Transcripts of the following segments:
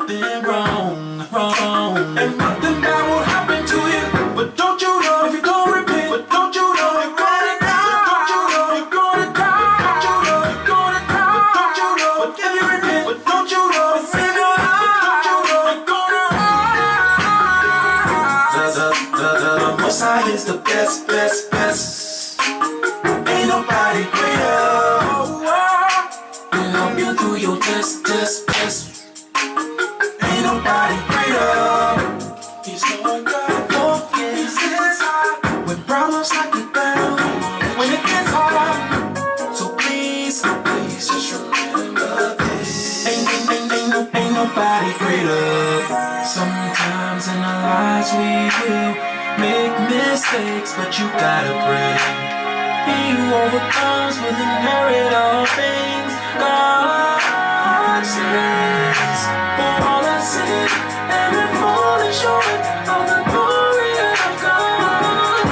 something wrong, wrong. And nothing bad will happen to you. But don't you know if you don't repent? But don't you know you're gonna die? But don't you know you're gonna die? Don't you know you're gonna die? But don't you know if you repent? But don't you know it's in your life? But don't you know you're gonna die? The Most High is the best, best, best. Ain't nobody greater. He'll help you through your test, test, test. Ain't nobody greater. He's Lord God, oh yeah. He's inside. When problems knock you down, when it gets hard. So please, please just remember this. Ain't nobody greater. Sometimes in our lives we will make mistakes, but you gotta pray. He who overcomes will inherit all things. God says, for all our sin and we're falling short of the glory of God.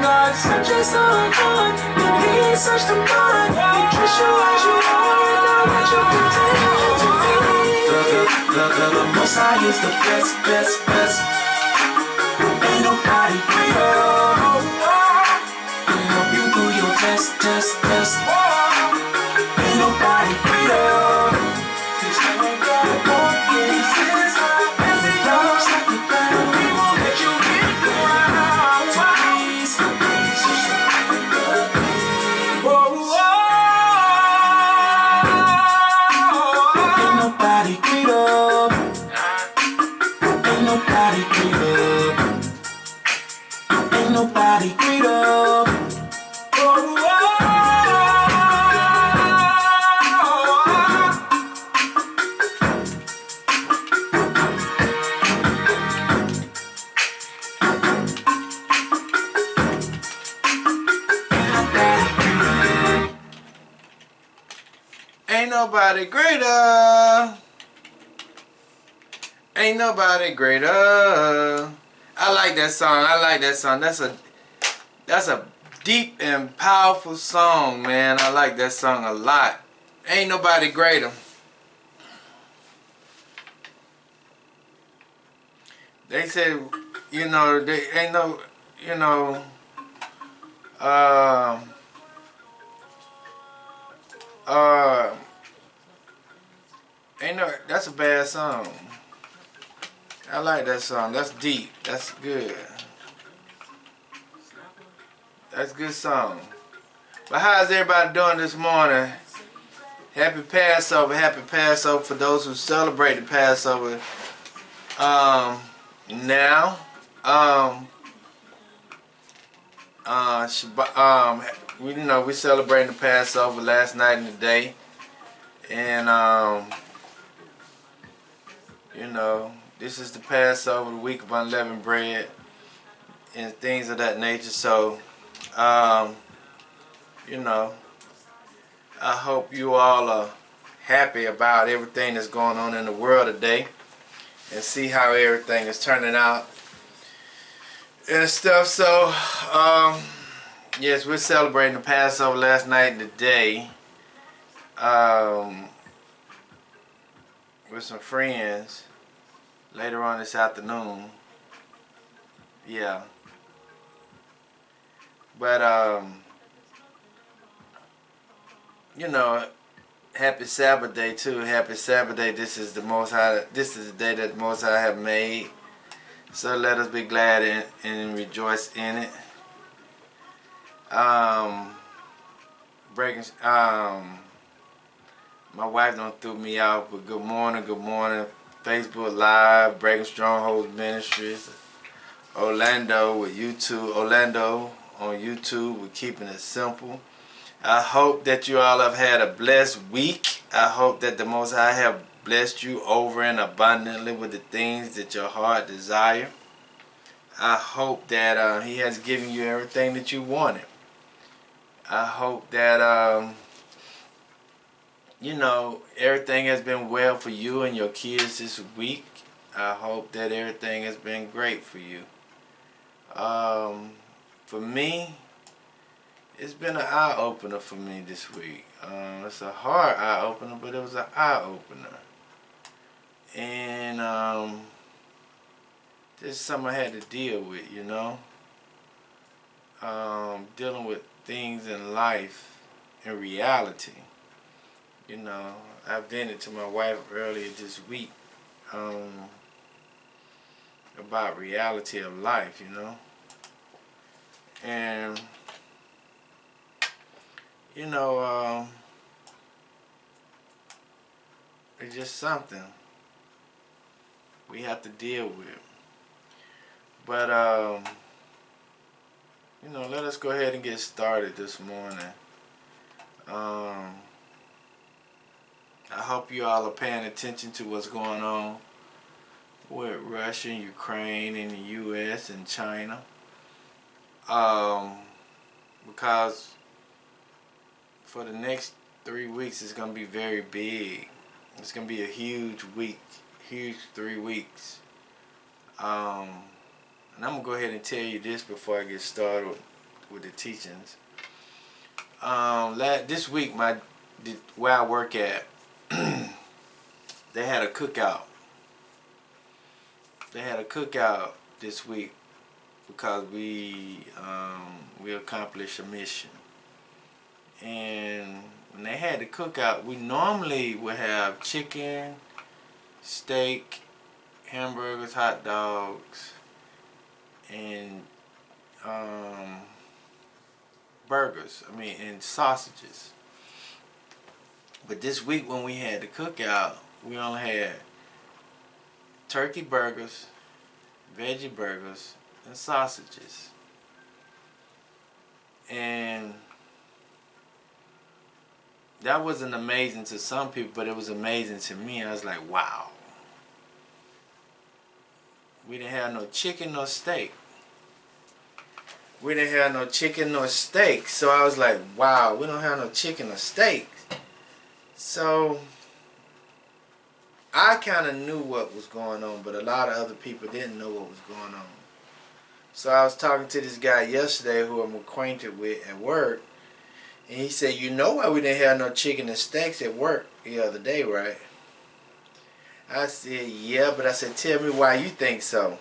God searches the heart, and He searched the mind. He treats you as you are, and not what you pretend to be. The Most High is the best, best, best. Ain't nobody greater. He'll help you through your test, test, test. Ain't nobody greater. He's Lord God, oh yeah. He's inside. Every dog's like the ground. He won't let you get down. So please, please, just remember this. Whoa, whoa. Ain't nobody greater. Ain't nobody greater. Ain't nobody greater. Ain't nobody greater. Ain't nobody greater. I like that song. I like that song. That's a deep and powerful song, man. I like that song a lot. Ain't nobody greater. They said, you know, they ain't no, you know, ain't no, that's a bad song. I like that song. That's deep. That's good. That's a good song. But how's everybody doing this morning? Happy Passover. Happy Passover for those who celebrate the Passover now. We celebrating the Passover last night and today. And this is the Passover, the week of unleavened bread and things of that nature. So I hope you all are happy about everything that's going on in the world today and see how everything is turning out and stuff. So yes, we're celebrating the Passover last night and today with some friends later on this afternoon. Yeah. But happy Sabbath day too. Happy Sabbath day. This is the Most High. This is the day that the Most High have made. So let us be glad and rejoice in it. My wife done threw me out, but good morning, Facebook Live, Breaking Strongholds Ministries, Orlando on YouTube, we're keeping it simple. I hope that you all have had a blessed week. I hope that the Most High have blessed you over and abundantly with the things that your heart desire. I hope that He has given you everything that you wanted. I hope that everything has been well for you and your kids this week. I hope that everything has been great for you. For me, it's been an eye-opener for me this week. It's a hard eye-opener, but it was an eye-opener. And And this is something I had to deal with, you know. Dealing with things in life, in reality. You know, I vented to my wife earlier this week about reality of life, you know. And, you know, it's just something we have to deal with. But, you know, let us go ahead and get started this morning. I hope you all are paying attention to what's going on with Russia and Ukraine and the U.S. and China. Because for the next 3 weeks it's going to be very big. It's going to be a huge week, huge 3 weeks. And I'm going to go ahead and tell you this before I get started with the teachings. This week, where I work at, they had a cookout. They had a cookout this week because we accomplished a mission. And when they had the cookout, we normally would have chicken, steak, hamburgers, hot dogs, and burgers. And sausages. But this week when we had the cookout, we only had turkey burgers, veggie burgers, and sausages. And that wasn't amazing to some people, but it was amazing to me. I was like, wow. We didn't have no chicken nor steak. We didn't have no chicken nor steak. So I was like, wow, we don't have no chicken or steak. So I kind of knew what was going on, but a lot of other people didn't know what was going on. So I was talking to this guy yesterday who I'm acquainted with at work, and he said, you know why we didn't have no chicken and steaks at work the other day, right? I said, yeah, but I said, tell me why you think so.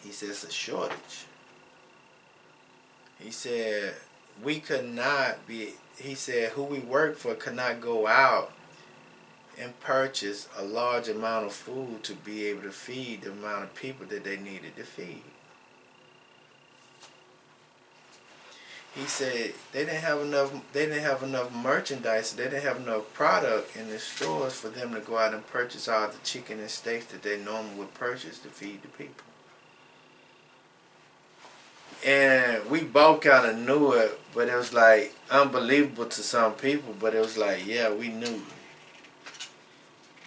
He said, it's a shortage. He said, he said, who we work for could not go out and purchase a large amount of food to be able to feed the amount of people that they needed to feed. He said they didn't have enough merchandise, they didn't have enough product in the stores for them to go out and purchase all the chicken and steaks that they normally would purchase to feed the people. And we both kind of knew it, but it was like unbelievable to some people, but it was like, yeah, we knew.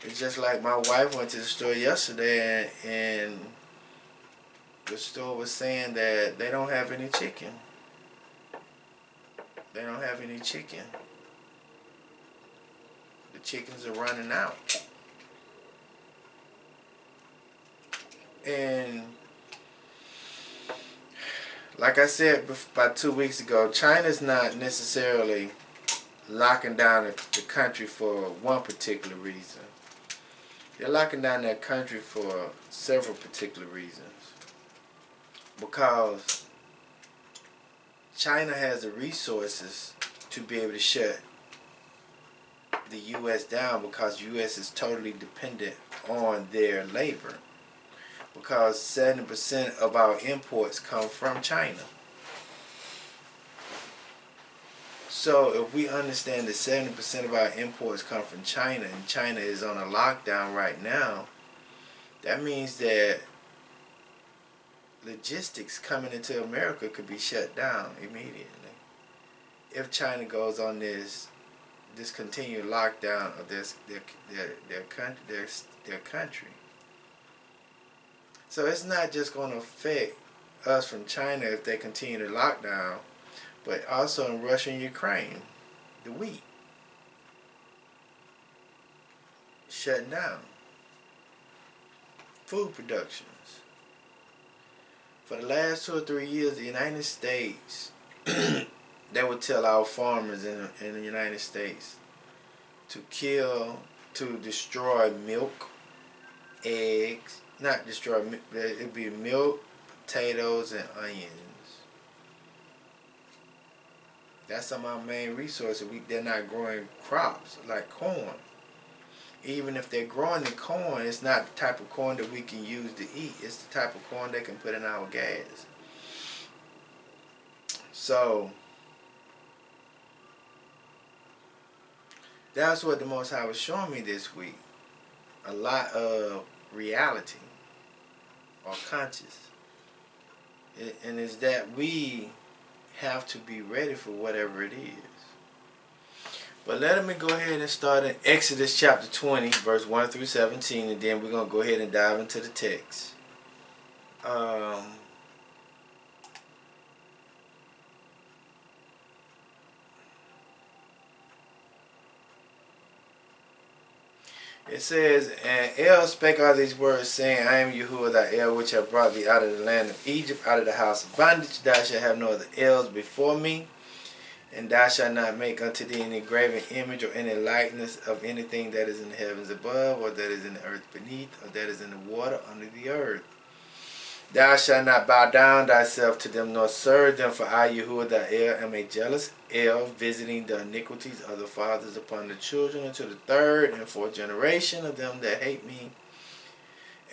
It's just like my wife went to the store yesterday and the store was saying that they don't have any chicken. They don't have any chicken. The chickens are running out. And like I said about 2 weeks ago, China's not necessarily locking down the country for one particular reason. They're locking down their country for several particular reasons. Because China has the resources to be able to shut the U.S. down, because the U.S. is totally dependent on their labor. Because 70% of our imports come from China. So if we understand that 70% of our imports come from China, and China is on a lockdown right now, that means that logistics coming into America could be shut down immediately if China goes on this continued lockdown of their country. So it's not just going to affect us from China if they continue to lock down, but also in Russia and Ukraine, the wheat shutting down, food productions. For the last 2 or 3 years, the United States, they would tell our farmers in the United States to destroy milk, eggs. Not destroy, it'd be milk, potatoes, and onions. That's some of our main resources. They're not growing crops like corn. Even if they're growing the corn, it's not the type of corn that we can use to eat. It's the type of corn they can put in our gas. So that's what the Most High was showing me this week. A lot of reality or conscious. And it's that we have to be ready for whatever it is. But let me go ahead and start in Exodus chapter 20, verse 1 through 17, and then we're going to go ahead and dive into the text. It says, and El spake all these words, saying, I am Yahuwah thy El, which have brought thee out of the land of Egypt, out of the house of bondage. Thou shalt have no other Els before me. And thou shalt not make unto thee any graven image or any likeness of anything that is in the heavens above, or that is in the earth beneath, or that is in the water under the earth. Thou shalt not bow down thyself to them, nor serve them, for I, Yahuwah thy El, am a jealous El, visiting the iniquities of the fathers upon the children unto the third and fourth generation of them that hate me,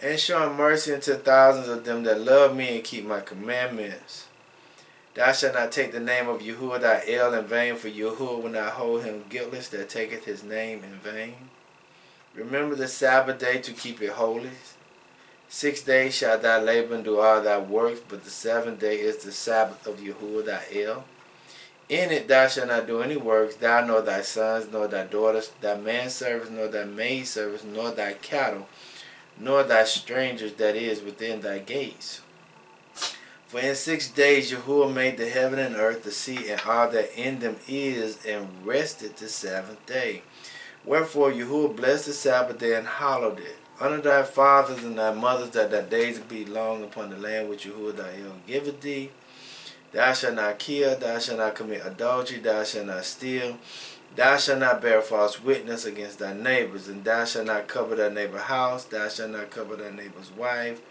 and showing mercy unto thousands of them that love me and keep my commandments. Thou shalt not take the name of Yahuwah thy El in vain, for Yahuwah will not hold him guiltless that taketh his name in vain. Remember the Sabbath day to keep it holy. 6 days shalt thou labor and do all thy works, but the 7th day is the Sabbath of Yahuwah thy El. In it thou shalt not do any works, thou nor thy sons, nor thy daughters, thy manservants, nor thy maidservants, nor thy cattle, nor thy strangers that is within thy gates. For in 6 days Yahuwah made the heaven and earth, the sea, and all that in them is, and rested the 7th day. Wherefore Yahuwah blessed the Sabbath day and hallowed it. Honor thy fathers and thy mothers, that thy days be long upon the land which Yahuwah thy El giveth thee. Thou shalt not kill, thou shalt not commit adultery, thou shalt not steal, thou shalt not bear false witness against thy neighbors, and thou shalt not covet thy neighbor's house, thou shalt not covet thy neighbor's wife,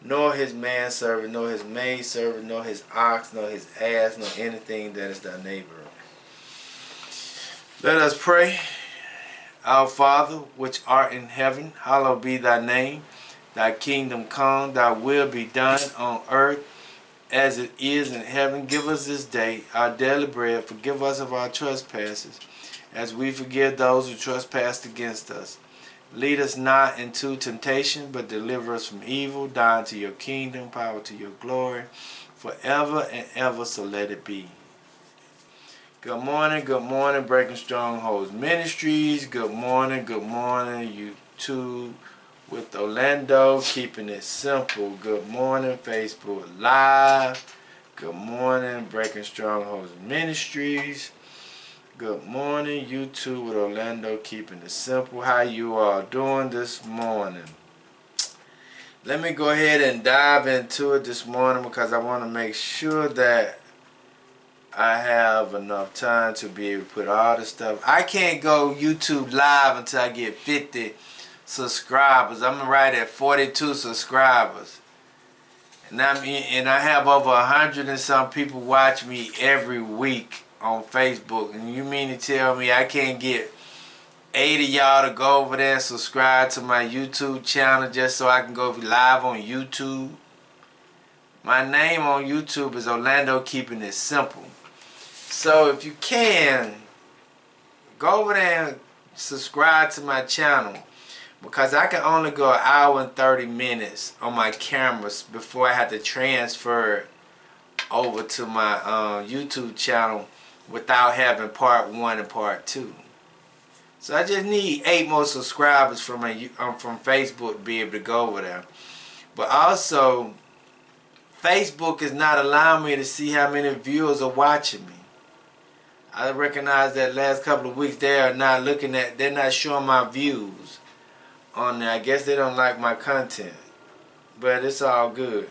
nor his manservant, nor his maidservant, nor his ox, nor his ass, nor anything that is thy neighbor. Let us pray. Our Father, which art in heaven, hallowed be thy name. Thy kingdom come, thy will be done on earth as it is in heaven. Give us this day our daily bread. Forgive us of our trespasses, as we forgive those who trespass against us. Lead us not into temptation, but deliver us from evil. Thine to your kingdom, power to your glory, forever and ever, so let it be. Good morning, Breaking Strongholds Ministries. Good morning, YouTube with Orlando, keeping it simple. Good morning, Facebook Live. Good morning, Breaking Strongholds Ministries. Good morning, YouTube with Orlando, keeping it simple. How you all doing this morning? Let me go ahead and dive into it this morning, because I want to make sure that I have enough time to be able to put all the stuff. I can't go YouTube live until I get 50 subscribers. I'm right at 42 subscribers. And I have over 100 and some people watch me every week on Facebook. And you mean to tell me I can't get 80 y'all to go over there and subscribe to my YouTube channel just so I can go live on YouTube? My name on YouTube is Orlando, keeping it simple. So if you can, go over there and subscribe to my channel, because I can only go 1 hour and 30 minutes on my cameras before I have to transfer it over to my YouTube channel without having part 1 and part 2. So I just need 8 more subscribers from Facebook to be able to go over there. But also, Facebook is not allowing me to see how many viewers are watching me. I recognize that last couple of weeks they're not showing my views on there. I guess they don't like my content, but it's all good.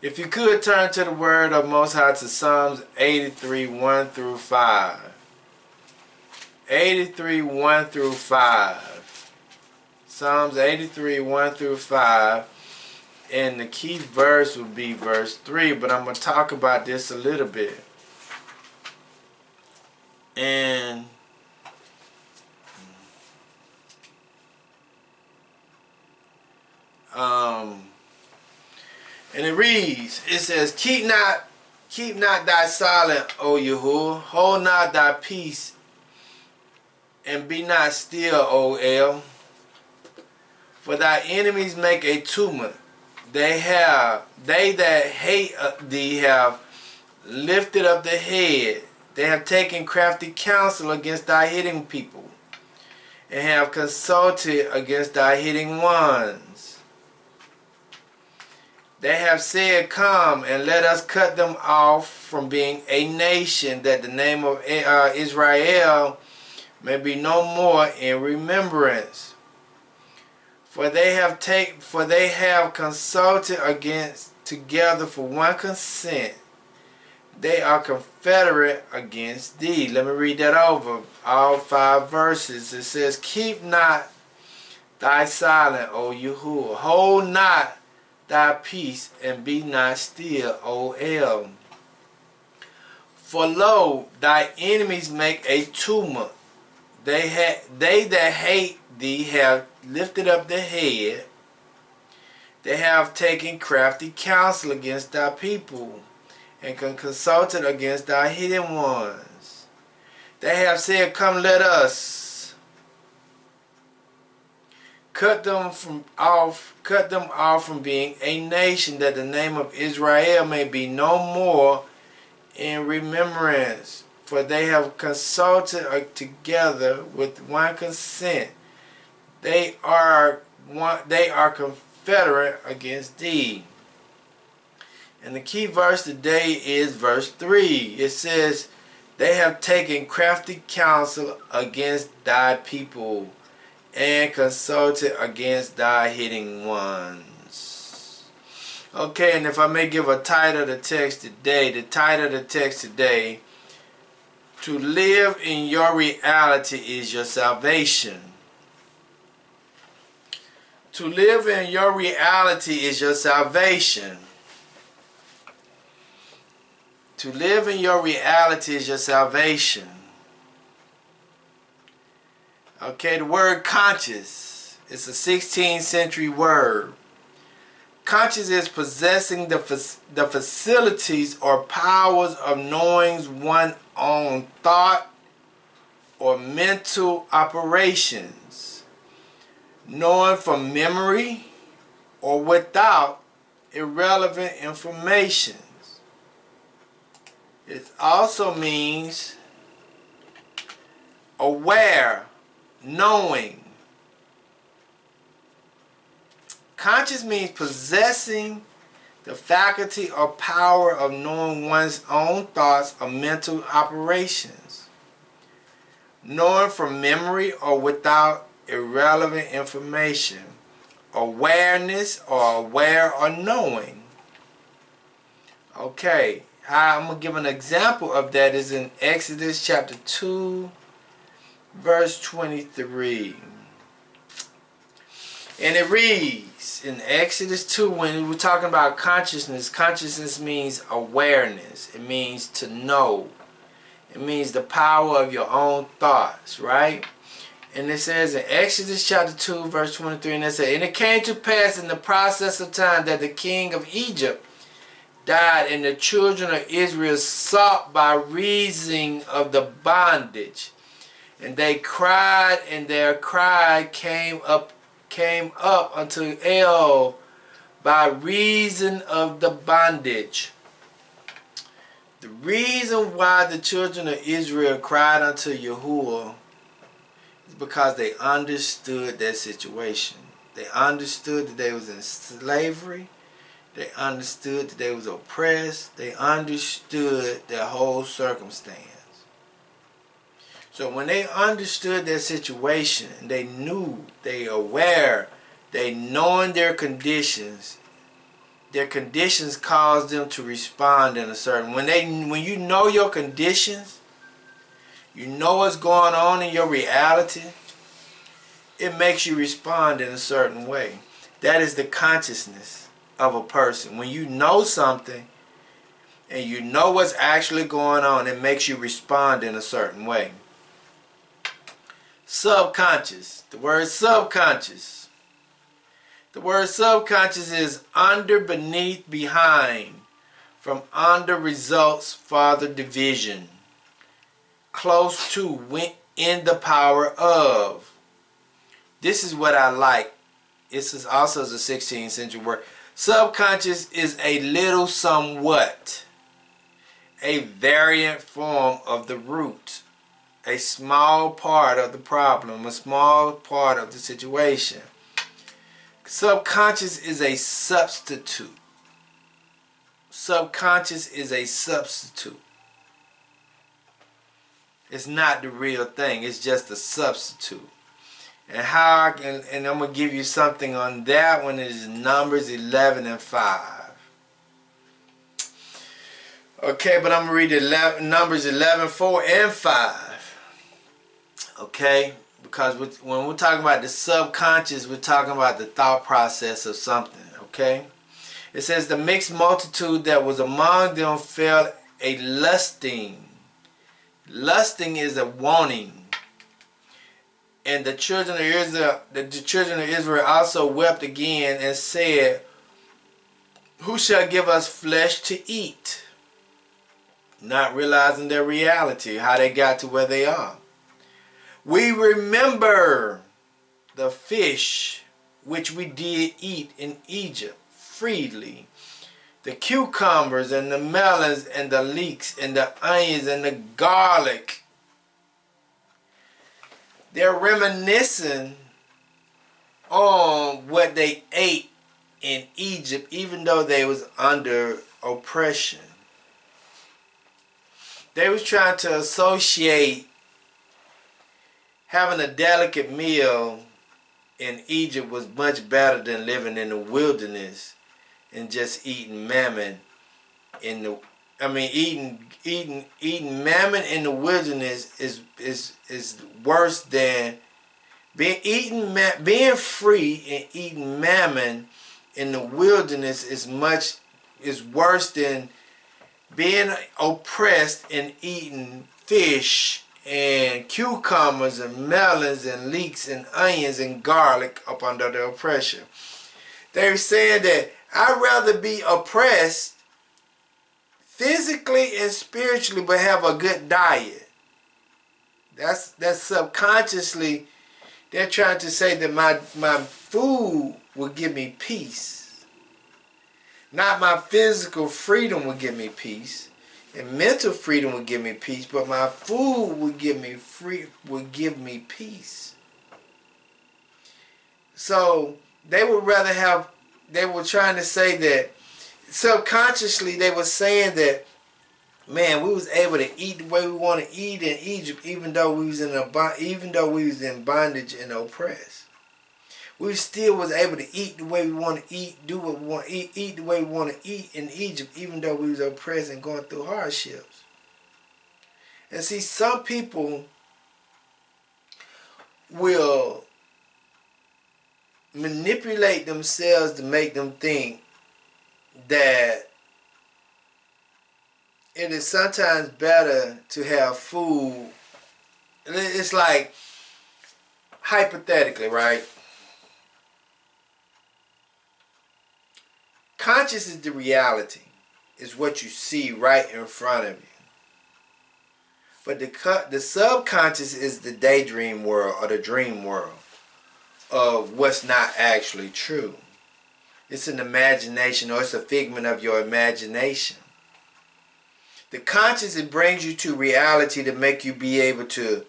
If you could turn to the word of Most High, to Psalms 83, 1 through 5. 83, 1 through 5. Psalms 83, 1 through 5. And the key verse would be verse 3, but I'm going to talk about this a little bit. And it reads, it says, Keep not thy silent, O Yahuwah, hold not thy peace, and be not still, O El. For thy enemies make a tumult. They that hate thee have lifted up the head. They have taken crafty counsel against thy hidden people, and have consulted against thy hidden ones. They have said, Come, and let us cut them off from being a nation, that the name of Israel may be no more in remembrance. For they have consulted against together for one consent. They are confederate against thee. Let me read that over. All 5 verses. It says, Keep not thy silent, O Yahuwah. Hold not thy peace, and be not still, O El. For lo, thy enemies make a tumult. They that hate thee have lifted up the head. They have taken crafty counsel against thy people, and consulted against thy hidden ones. They have said, Come, let us cut them off from being a nation, that the name of Israel may be no more in remembrance. For they have consulted together with one consent. They are confederate against thee. And the key verse today is verse 3. It says, They have taken crafty counsel against thy people, and consulted against thy hidden ones. Okay, and if I may give a title of the text today, the title of the text today, To live in your reality is your salvation. To live in your reality is your salvation. To live in your reality is your salvation. Okay, the word conscious is a 16th century word. Conscious is possessing the facilities or powers of knowing one's own thought or mental operations, knowing from memory or without irrelevant information. It also means aware, knowing. Conscious means possessing the faculty or power of knowing one's own thoughts or mental operations, knowing from memory or without irrelevant information, awareness or aware or knowing. Okay, I'm going to give an example of that is in Exodus chapter 2 verse 23. And it reads in Exodus 2, when we're talking about consciousness, consciousness means awareness. It means to know. It means the power of your own thoughts, right? And it says in Exodus chapter 2, verse 23, and it says, And it came to pass in the process of time that the king of Egypt died, and the children of Israel sought by reason of the bondage. And they cried, and their cry came up unto El by reason of the bondage. The reason why the children of Israel cried unto Yahuwah is because they understood their situation. They understood that they was in slavery. They understood that they was oppressed. They understood their whole circumstance. So when they understood their situation, they knew, they aware, they knowing their conditions caused them to respond in a certain. When you know your conditions, you know what's going on in your reality, it makes you respond in a certain way. That is the consciousness of a person. When you know something and you know what's actually going on, it makes you respond in a certain way. Subconscious. The word subconscious. The word subconscious is under, beneath, behind. From under results farther division. Close to, in the power of. This is what I like. This is also a 16th century word. Subconscious is a little somewhat. A variant form of the root. A small part of the problem. A small part of the situation. Subconscious is a substitute. Subconscious is a substitute. It's not the real thing. It's just a substitute. And how I can, and I'm going to give you something on that one, is Numbers 11 and 5. Okay, but I'm going to read Numbers 11, 4 and 5. Okay, because when we're talking about the subconscious, we're talking about the thought process of something. Okay, it says, the mixed multitude that was among them felt a lusting. Lusting is a wanting. And the children of Israel also wept again and said, who shall give us flesh to eat? Not realizing their reality, how they got to where they are. We remember the fish which we did eat in Egypt freely, the cucumbers and the melons and the leeks and the onions and the garlic. They're reminiscing on what they ate in Egypt, even though they was under oppression. They was trying to associate having a delicate meal in Egypt was much better than living in the wilderness and just eating mammon in the eating mammon in the wilderness is worse than being free and eating mammon in the wilderness is worse than being oppressed and eating fish and cucumbers and melons and leeks and onions and garlic up under the oppression. They're saying that I'd rather be oppressed physically and spiritually, but have a good diet. That's subconsciously, they're trying to say that my food will give me peace. Not my physical freedom will give me peace, and mental freedom will give me peace, but my food will give me peace. So they would rather have. They were trying to say that. Subconsciously, they were saying that, man, we was able to eat the way we want to eat in Egypt, even though we was in bondage and oppressed. We still was able to eat the way we want to eat, do what we want to eat the way we want to eat in Egypt, even though we was oppressed and going through hardships. And see, some people will manipulate themselves to make them think that it is sometimes better to have food. It's like, hypothetically, right? Conscious is the reality. It's what you see right in front of you. But the subconscious is the daydream world or the dream world of what's not actually true. It's an imagination, or it's a figment of your imagination. The conscious, it brings you to reality to make you be able to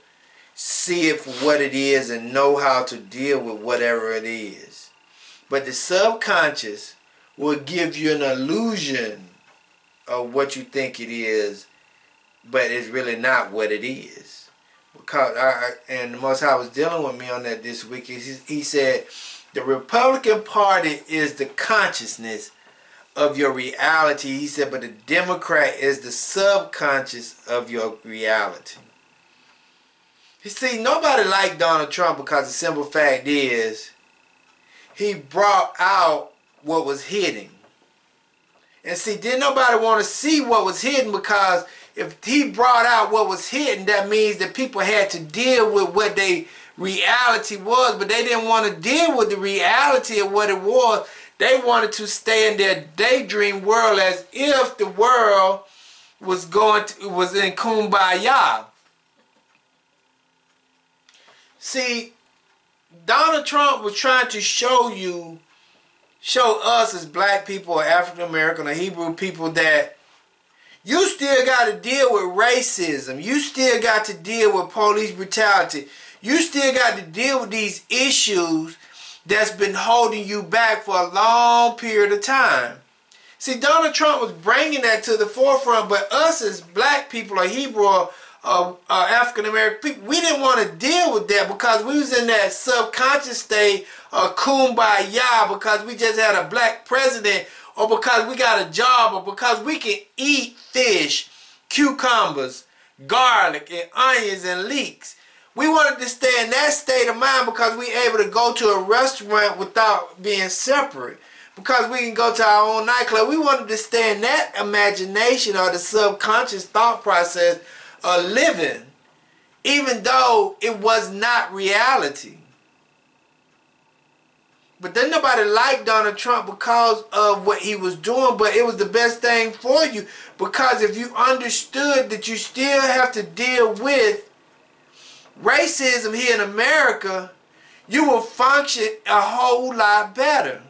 see it for what it is and know how to deal with whatever it is. But the subconscious will give you an illusion of what you think it is, but it's really not what it is. Because and the Most High was dealing with me on that this week. He said, the Republican Party is the consciousness of your reality. He said, but the Democrat is the subconscious of your reality. You see, nobody liked Donald Trump because the simple fact is he brought out what was hidden. And see, didn't nobody want to see what was hidden, because if he brought out what was hidden, that means that people had to deal with what they reality was, but they didn't want to deal with the reality of what it was. They wanted to stay in their daydream world as if the world was in kumbaya. See, Donald Trump was trying to show us as black people or African American or Hebrew people that you still got to deal with racism. You still got to deal with police brutality. You still got to deal with these issues that's been holding you back for a long period of time. See, Donald Trump was bringing that to the forefront, but us as black people or Hebrew or African American people, we didn't want to deal with that because we was in that subconscious state of kumbaya, because we just had a black president, or because we got a job, or because we can eat fish, cucumbers, garlic, and onions and leeks. We wanted to stay in that state of mind because we able to go to a restaurant without being separate, because we can go to our own nightclub. We wanted to stay in that imagination or the subconscious thought process of living, even though it was not reality. But then nobody liked Donald Trump because of what he was doing, but it was the best thing for you, because if you understood that you still have to deal with racism here in America, you will function a whole lot better.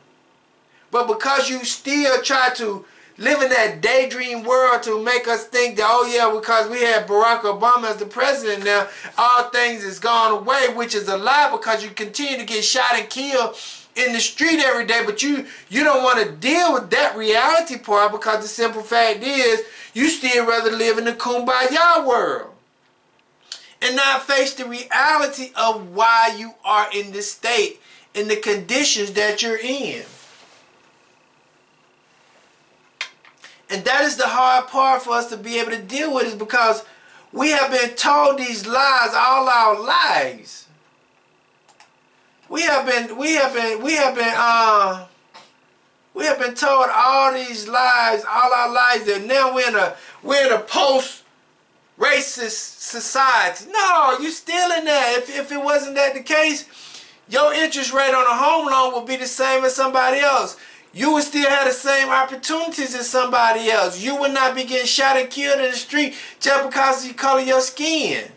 But because you still try to live in that daydream world to make us think that, oh yeah, because we had Barack Obama as the president now, all things is gone away, which is a lie, because you continue to get shot and killed in the street every day, but you don't want to deal with that reality part, because the simple fact is you still rather live in the kumbaya world and not face the reality of why you are in this state, in the conditions that you're in. And that is the hard part for us to be able to deal with, is because we have been told these lies all our lives. We have been told all these lies all our lives, that now we're in a post-racist society. No, you still in there. If it wasn't that the case, your interest rate on a home loan would be the same as somebody else. You would still have the same opportunities as somebody else. You would not be getting shot and killed in the street just because of the color of your skin.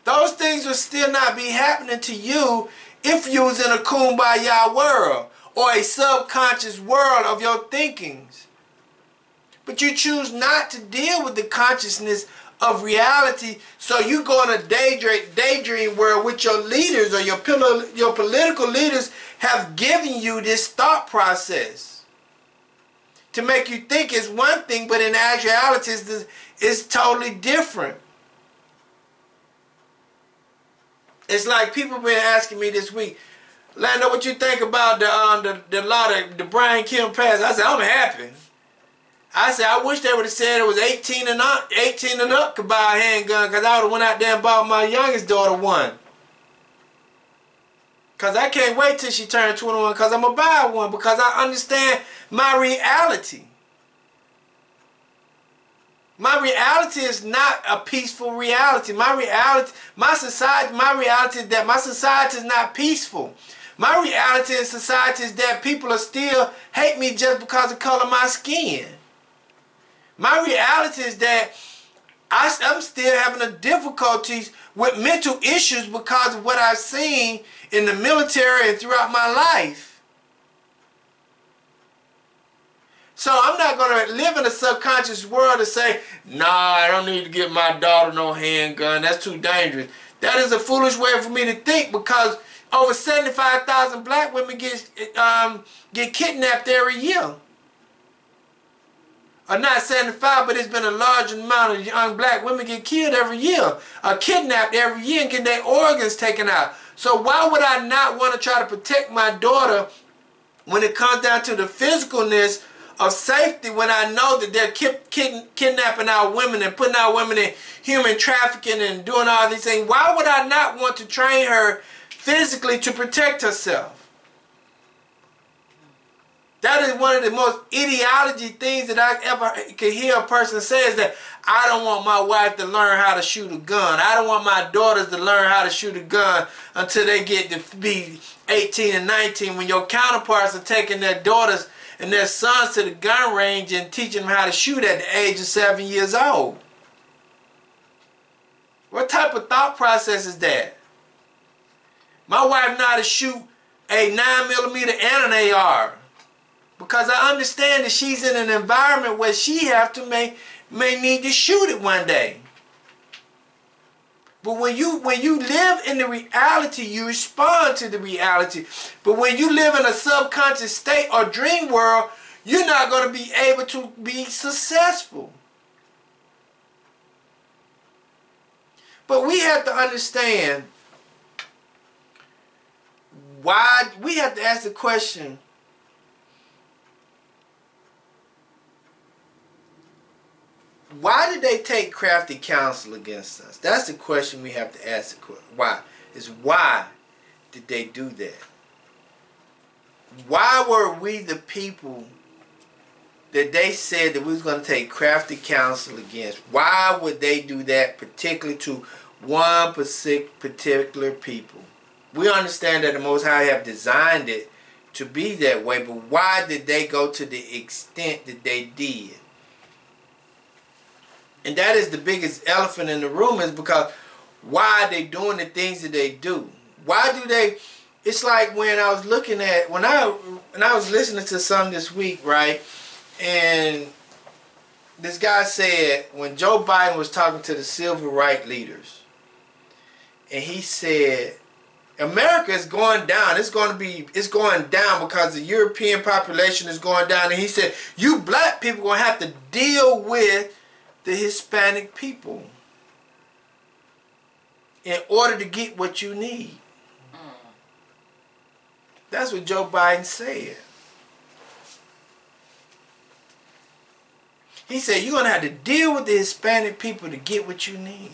Those things will still not be happening to you if you was in a kumbaya world or a subconscious world of your thinkings. But you choose not to deal with the consciousness of reality, so you go in a daydream world with your leaders, or your political leaders have given you this thought process to make you think it's one thing, but in actuality it's totally different. It's like people been asking me this week, Lando, what you think about the law that the Brian Kemp passed? I said, I'm happy. I said, I wish they would have said it was 18 and up could buy a handgun, because I would have went out there and bought my youngest daughter one. Because I can't wait till she turns 21, because I'm going to buy one, because I understand my reality. My reality is not a peaceful reality. My reality is that my society is not peaceful. My reality in society is that people are still hate me just because of the color of my skin. My reality is that I'm still having a difficulties with mental issues because of what I've seen in the military and throughout my life. So I'm not going to live in a subconscious world and say, nah, I don't need to get my daughter no handgun. That's too dangerous. That is a foolish way for me to think, because over 75,000 black women get kidnapped every year. Or not 75, but it's been a large amount of young black women get killed every year, or kidnapped every year, and get their organs taken out. So why would I not want to try to protect my daughter when it comes down to the physicalness of safety when I know that they're kidnapping our women and putting our women in human trafficking and doing all these things? Why would I not want to train her physically to protect herself? That is one of the most ideology things that I ever could hear a person say, is that I don't want my wife to learn how to shoot a gun. I don't want my daughters to learn how to shoot a gun until they get to be 18 and 19, when your counterparts are taking their daughters and their sons to the gun range and teaching them how to shoot at the age of 7 years old. What type of thought process is that? My wife know how to shoot a 9mm and an AR. Because I understand that she's in an environment where she may need to shoot it one day. But when you live in the reality, you respond to the reality. But when you live in a subconscious state or dream world, you're not going to be able to be successful. But we have to understand why. We have to ask the question, why did they take crafty counsel against us? That's the question we have to ask. Why? Why did they do that? Why were we the people that they said that we was going to take crafty counsel against? Why would they do that, particularly to one particular people? We understand that the Most High have designed it to be that way, but why did they go to the extent that they did? And that is the biggest elephant in the room, is because why are they doing the things that they do? Why do they? It's like when I was looking at, when I was listening to some this week, right? And this guy said, when Joe Biden was talking to the civil rights leaders, and he said, America is going down. It's going down because the European population is going down. And he said, you black people are going to have to deal with the Hispanic people in order to get what you need. That's what Joe Biden said. He said, you're going to have to deal with the Hispanic people to get what you need.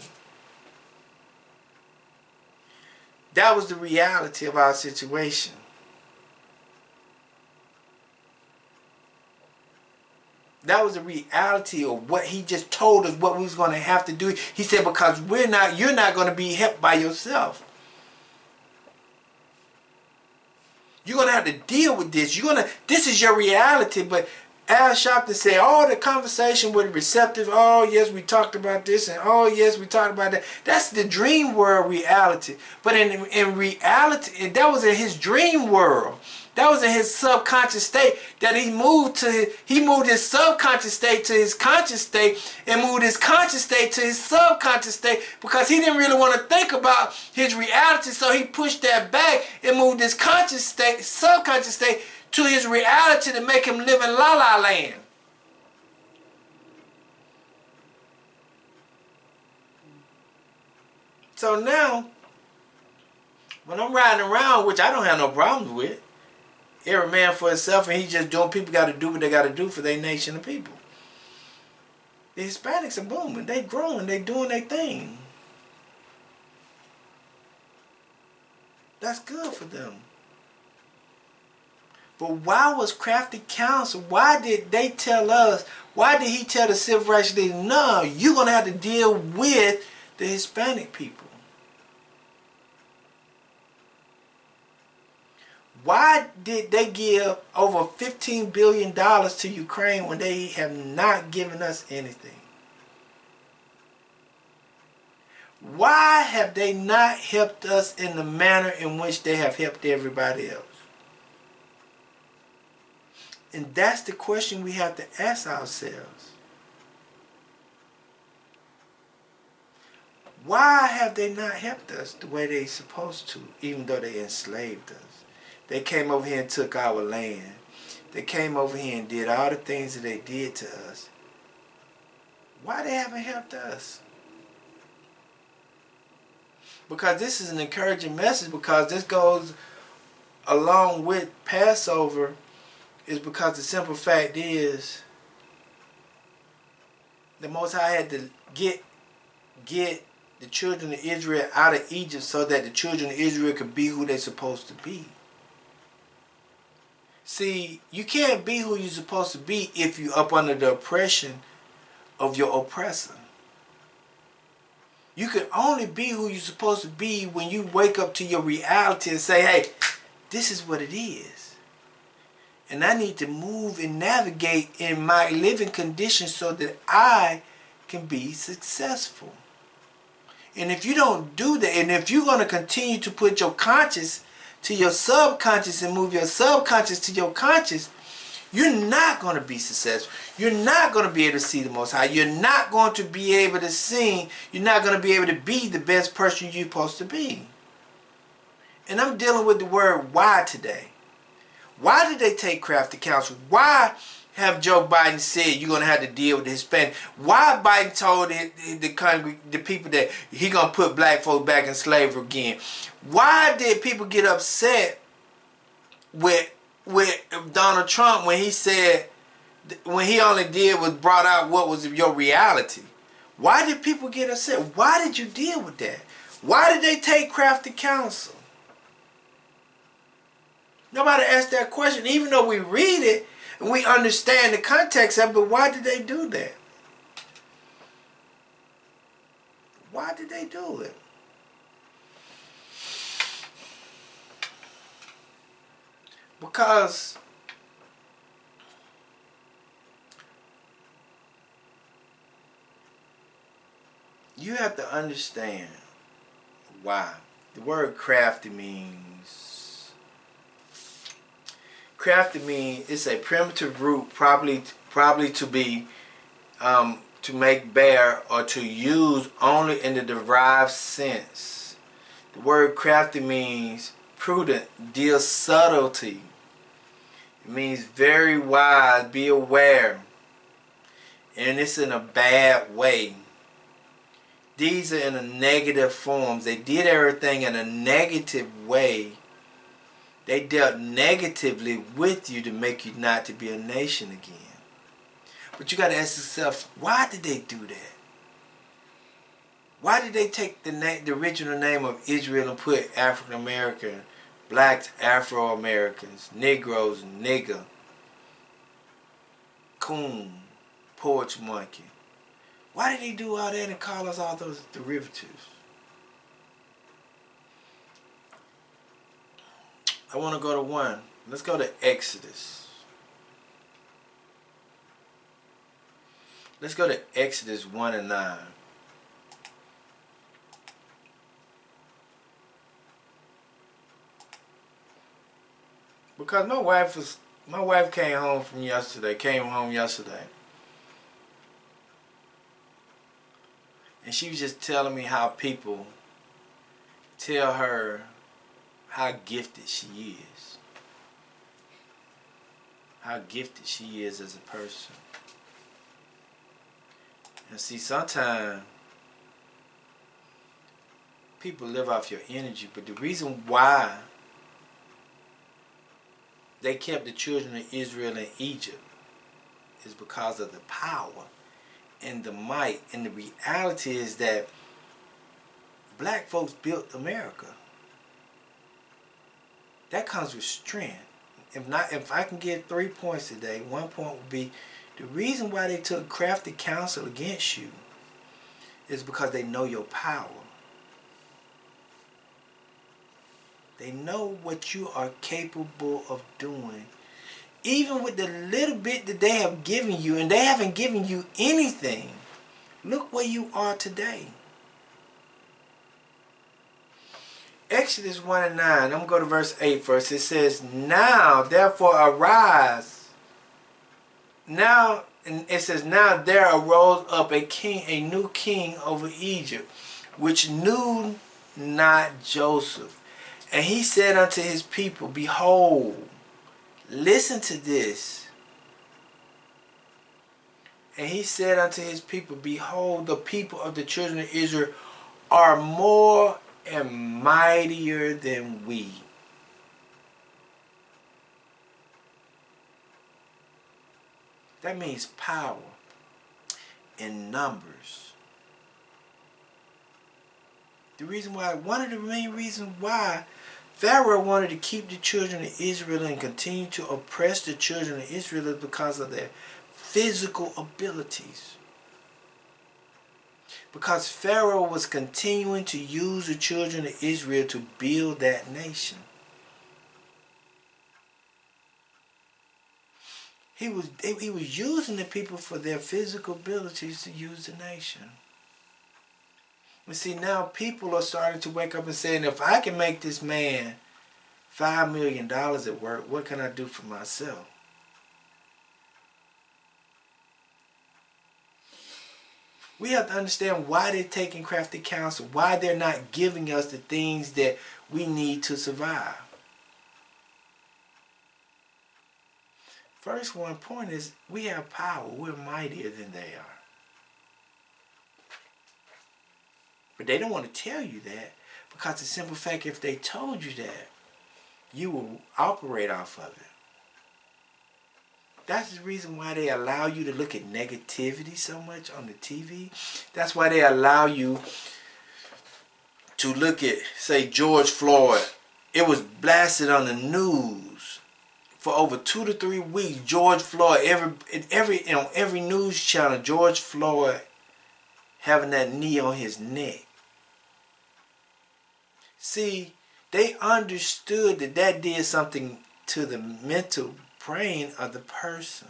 That was the reality of our situation. That was the reality of what he just told us what we was going to have to do. He said, because you're not going to be helped by yourself. You're going to have to deal with this. This is your reality. But Al Sharpton said, oh, the conversation was receptive. Oh, yes, we talked about this. And oh, yes, we talked about that. That's the dream world reality. But in reality, that was in his dream world. That was in his subconscious state that he moved his subconscious state to his conscious state, and moved his conscious state to his subconscious state, because he didn't really want to think about his reality, so he pushed that back and moved his conscious state, subconscious state, to his reality to make him live in La La Land. So now, when I'm riding around, which I don't have no problems with, every man for himself, and he's just doing, people got to do what they got to do for their nation of people. The Hispanics are booming. They growing. They doing their thing. That's good for them. But why was crafty counsel? Why did they tell us? Why did he tell the civil rights leaders, no, you're going to have to deal with the Hispanic people? Why did they give over $15 billion to Ukraine when they have not given us anything? Why have they not helped us in the manner in which they have helped everybody else? And that's the question we have to ask ourselves. Why have they not helped us the way they're supposed to, even though they enslaved us? They came over here and took our land. They came over here and did all the things that they did to us. Why they haven't helped us? Because this is an encouraging message, because this goes along with Passover is because the simple fact is the Most High had to get the children of Israel out of Egypt so that the children of Israel could be who they're supposed to be. See, you can't be who you're supposed to be if you're up under the oppression of your oppressor. You can only be who you're supposed to be when you wake up to your reality and say, hey, this is what it is. And I need to move and navigate in my living conditions so that I can be successful. And if you don't do that, and if you're going to continue to put your conscious to your subconscious and move your subconscious to your conscious, you're not going to be successful. You're not going to be able to see the Most High. You're not going to be able to sing. You're not going to be able to be the best person you're supposed to be. And I'm dealing with the word why today. Why did they take crafty counsel? Why have Joe Biden said you're going to have to deal with the Hispanic? Why Biden told the people that he going to put black folks back in slavery again? Why did people get upset with Donald Trump when he said, when he only did was brought out what was your reality? Why did people get upset? Why did you deal with that? Why did they take crafty counsel? Nobody asked that question, even though we read it and we understand the context of it, but why did they do that? Why did they do it? Because you have to understand why. The word crafty means it's a primitive root, probably to be to make bare or to use only in the derived sense. The word crafty means prudent, deal subtlety. It means very wise, be aware. And it's in a bad way. These are in a negative forms. They did everything in a negative way. They dealt negatively with you to make you not to be a nation again. But you got to ask yourself, why did they do that? Why did they take the original name of Israel and put African American, blacks, Afro Americans, Negroes, nigger, coon, porch monkey? Why did he do all that and call us all those derivatives? I want to go to one. Let's go to Exodus. Let's go to Exodus 1 and 9. Because my wife came home yesterday. And she was just telling me how people tell her how gifted she is. How gifted she is as a person. And see, sometimes people live off your energy, but the reason why they kept the children of Israel in Egypt is because of the power and the might. And the reality is that black folks built America. That comes with strength. If I can give 3 points today, 1 point would be the reason why they took crafty counsel against you is because they know your power. They know what you are capable of doing. Even with the little bit that they have given you, and they haven't given you anything. Look where you are today. Exodus 1 and 9. I'm going to go to verse 8 first. It says, now therefore arise. Now, and it says, now there arose up a new king over Egypt, which knew not Joseph. And he said unto his people, behold, listen to this. And he said unto his people, behold, the people of the children of Israel are more and mightier than we. That means power in numbers. One of the main reasons why Pharaoh wanted to keep the children of Israel and continue to oppress the children of Israel is because of their physical abilities. Because Pharaoh was continuing to use the children of Israel to build that nation. He was using the people for their physical abilities to use the nation. But see, now people are starting to wake up and saying, if I can make this man $5 million at work, what can I do for myself? We have to understand why they're taking crafty counsel, why they're not giving us the things that we need to survive. First one point is we have power. We're mightier than they are. But they don't want to tell you that because the simple fact, if they told you that, you will operate off of it. That's the reason why they allow you to look at negativity so much on the TV. That's why they allow you to look at, say, George Floyd. It was blasted on the news for over 2 to 3 weeks. George Floyd, every news channel, George Floyd having that knee on his neck. See, they understood that did something to the mental brain of the person.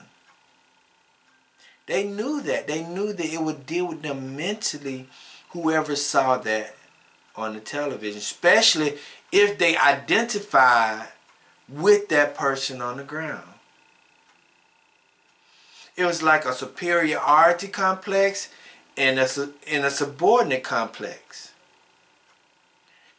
They knew that. They knew that it would deal with them mentally, whoever saw that on the television, especially if they identified with that person on the ground. It was like a superiority complex and a subordinate complex.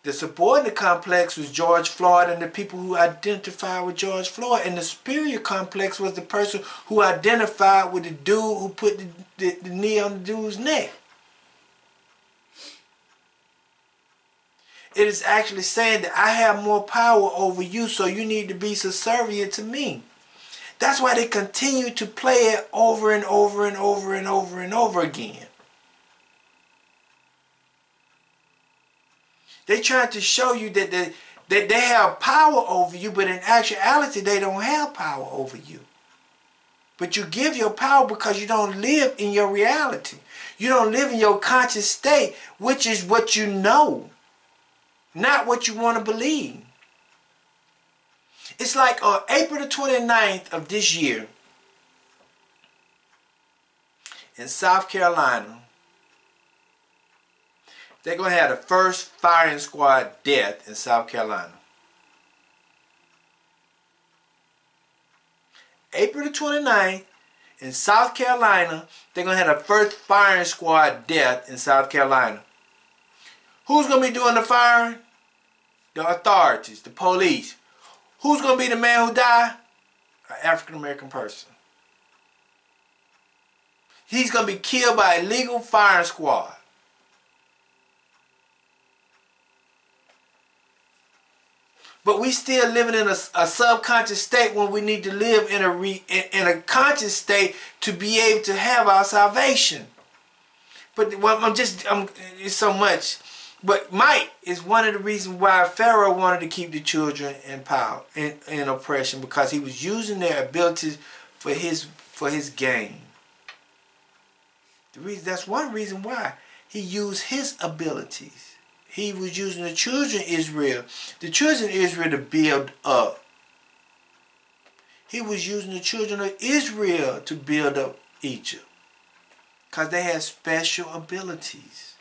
The subordinate complex was George Floyd and the people who identified with George Floyd. And the superior complex was the person who identified with the dude who put the knee on the dude's neck. It is actually saying that I have more power over you, so you need to be subservient to me. That's why they continue to play it over and over and over and over and over again. They trying to show you that they have power over you, but in actuality, they don't have power over you. But you give your power because you don't live in your reality. You don't live in your conscious state, which is what you know, not what you want to believe. It's like on April the 29th of this year, in South Carolina, they're going to have the first firing squad death in South Carolina. April the 29th, in South Carolina, they're going to have the first firing squad death in South Carolina. Who's going to be doing the firing? The authorities, the police. Who's going to be the man who died? An African American person. He's going to be killed by a illegal firing squad. But we still living in a subconscious state when we need to live in a conscious state to be able to have our salvation. But it's so much. But might is one of the reasons why Pharaoh wanted to keep the children in power, in oppression, because he was using their abilities for his gain. That's one reason why he used his abilities. He was using the children of Israel to build up. He was using the children of Israel to build up Egypt, because they had special abilities.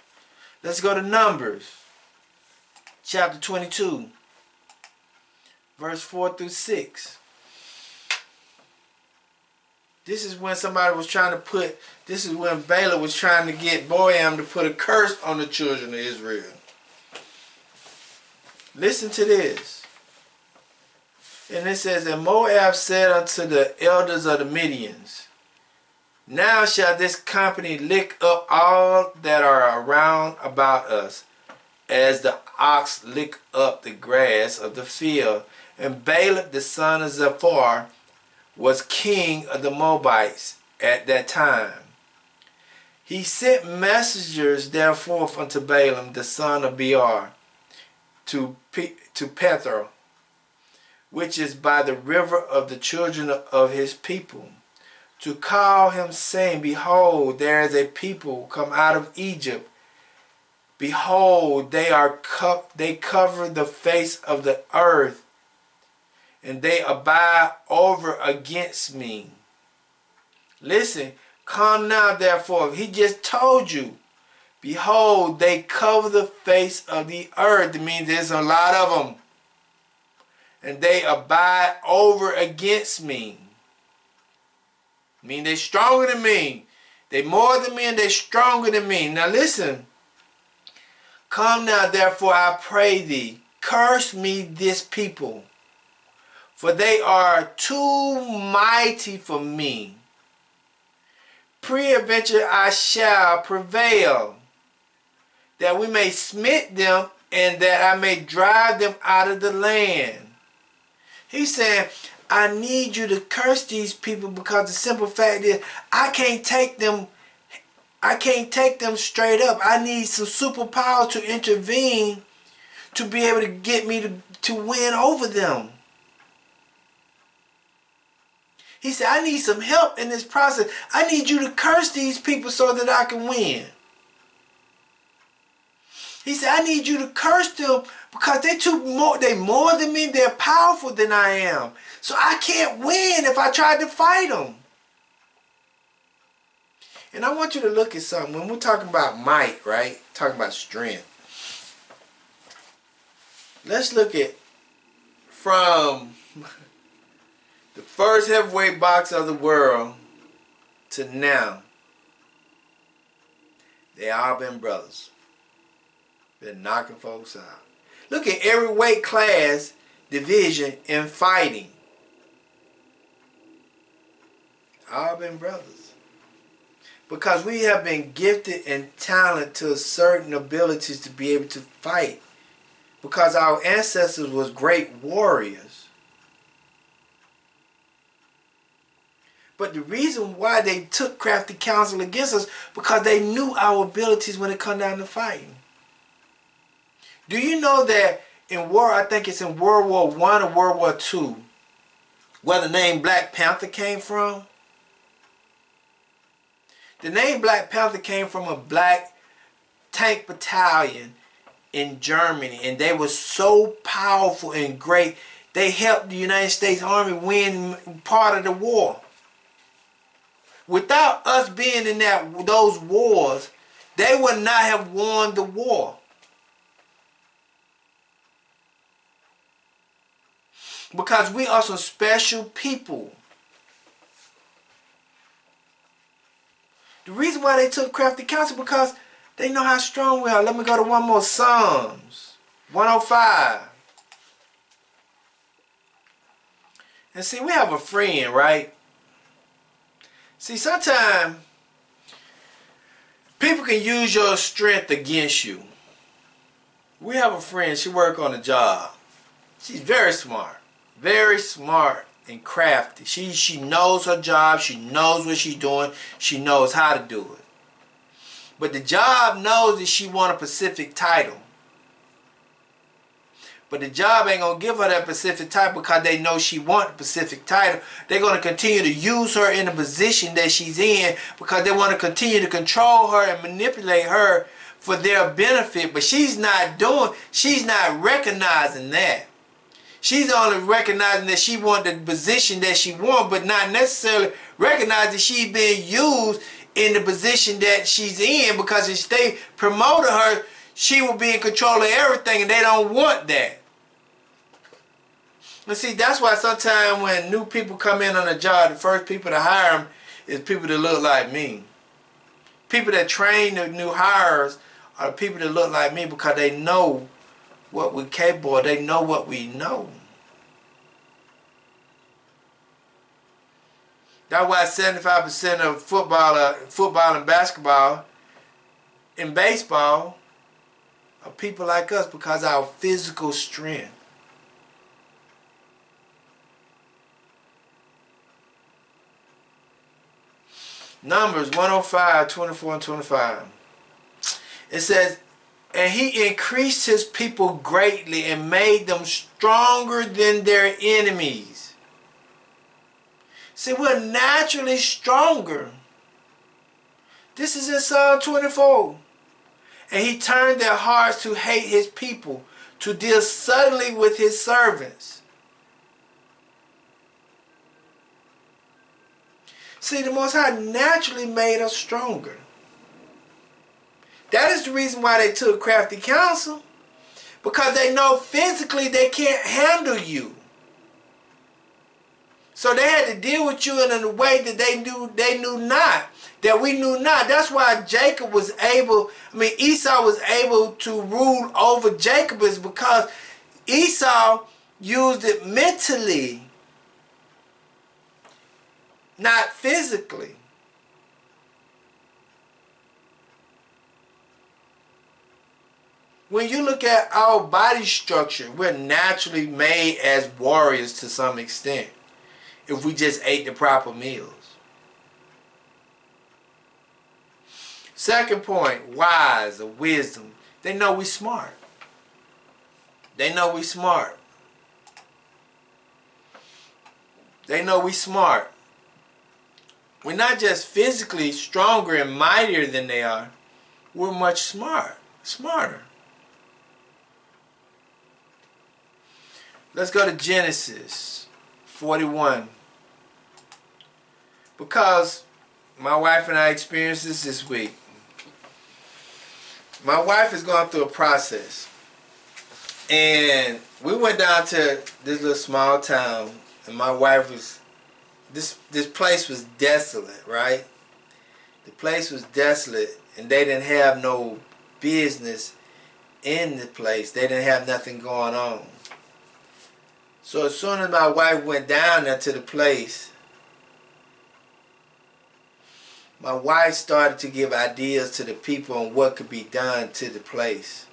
Let's go to Numbers, chapter 22, verse 4 through 6. This is when Balaam was trying to get Boam to put a curse on the children of Israel. Listen to this. And it says, and Moab said unto the elders of the Midians, now shall this company lick up all that are around about us, as the ox lick up the grass of the field. And Balak the son of Zippor was king of the Moabites. at that time. He sent messengers therefore unto Balaam the son of Beor to Pethor, which is by the river of the children of his people, to call him, saying, Behold, there is a people come out of Egypt. Behold, they cover the face of the earth, and they abide over against me. Listen, come now therefore. He just told you. Behold, they cover the face of the earth. It means there's a lot of them. And they abide over against me. I mean, they're stronger than me. They're more than me and they're stronger than me. Now listen. Come now, therefore, I pray thee, curse me this people, for they are too mighty for me. Peradventure I shall prevail, that we may smite them, and that I may drive them out of the land. He's saying, I need you to curse these people, because the simple fact is, I can't take them straight up. I need some superpower to intervene to be able to get me to win over them. He said, I need some help in this process. I need you to curse these people so that I can win. He said, I need you to curse them because they more than me. They're powerful than I am. So I can't win if I try to fight them. And I want you to look at something. When we're talking about might, right? Talking about strength. Let's look at from the first heavyweight boxer of the world to now. They all been brothers. Been knocking folks out. Look at every weight class, division in fighting. All been brothers. Because we have been gifted and talented to certain abilities to be able to fight. Because our ancestors was great warriors. But the reason why they took crafty counsel against us, because they knew our abilities when it come down to fighting. Do you know that in war, I think it's in World War I or World War II, where the name Black Panther came from? The name Black Panther came from a black tank battalion in Germany, and they were so powerful and great, they helped the United States Army win part of the war. Without us being in those wars, they would not have won the war. Because we are some special people. The reason why they took crafty counsel, because they know how strong we are. Let me go to one more. Psalms 105. And see, we have a friend, right? See, sometimes people can use your strength against you. We have a friend, she works on a job. She's very smart and crafty. She knows her job, she knows what she's doing, she knows how to do it. But the job knows that she wants a specific title. But the job ain't going to give her that specific title because they know she wants a specific title. They're going to continue to use her in the position that she's in because they want to continue to control her and manipulate her for their benefit. But she's not recognizing that. She's only recognizing that she wants the position that she wants, but not necessarily recognizing that she's being used in the position that she's in, because if they promoted her, she will be in control of everything, and they don't want that. And see, that's why sometimes when new people come in on a job, the first people to hire them is people that look like me. People that train the new hires are the people that look like me because they know what we're capable of. They know what we know. That's why 75% of football and basketball and baseball are people like us, because of our physical strength. Numbers 105, 24 and 25. It says, and he increased his people greatly and made them stronger than their enemies. See, we're naturally stronger. This is in Psalm 24. And he turned their hearts to hate his people, to deal suddenly with his servants. See, the Most High naturally made us stronger. That is the reason why they took crafty counsel. Because they know physically they can't handle you. So they had to deal with you in a way that they knew not. That we knew not. That's why Esau was able to rule over Jacob, is because Esau used it mentally, not physically. When you look at our body structure, we're naturally made as warriors to some extent, if we just ate the proper meals. Second point, wise or wisdom. They know we smart. They know we smart. They know we smart. We're not just physically stronger and mightier than they are. We're much smarter. Let's go to Genesis 41. Because my wife and I experienced this week. My wife is going through a process. And we went down to this little small town, and my wife was, this place was desolate, right? The place was desolate, and they didn't have no business in the place. They didn't have nothing going on. So as soon as my wife went down there to the place, my wife started to give ideas to the people on what could be done to the place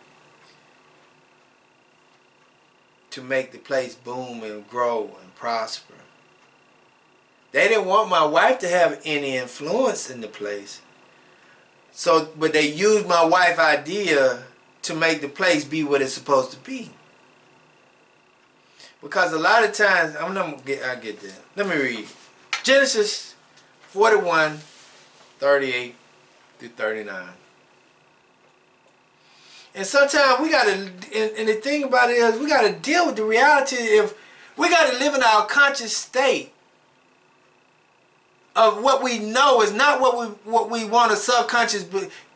to make the place boom and grow and prosper. They didn't want my wife to have any influence in the place. But they used my wife's idea to make the place be what it's supposed to be. Because a lot of times, I'll get there. Let me read. Genesis 41, 38 through 39. And sometimes we got to, and the thing about it is, we got to deal with the reality. If we got to live in our conscious state of what we know is not what we want to subconscious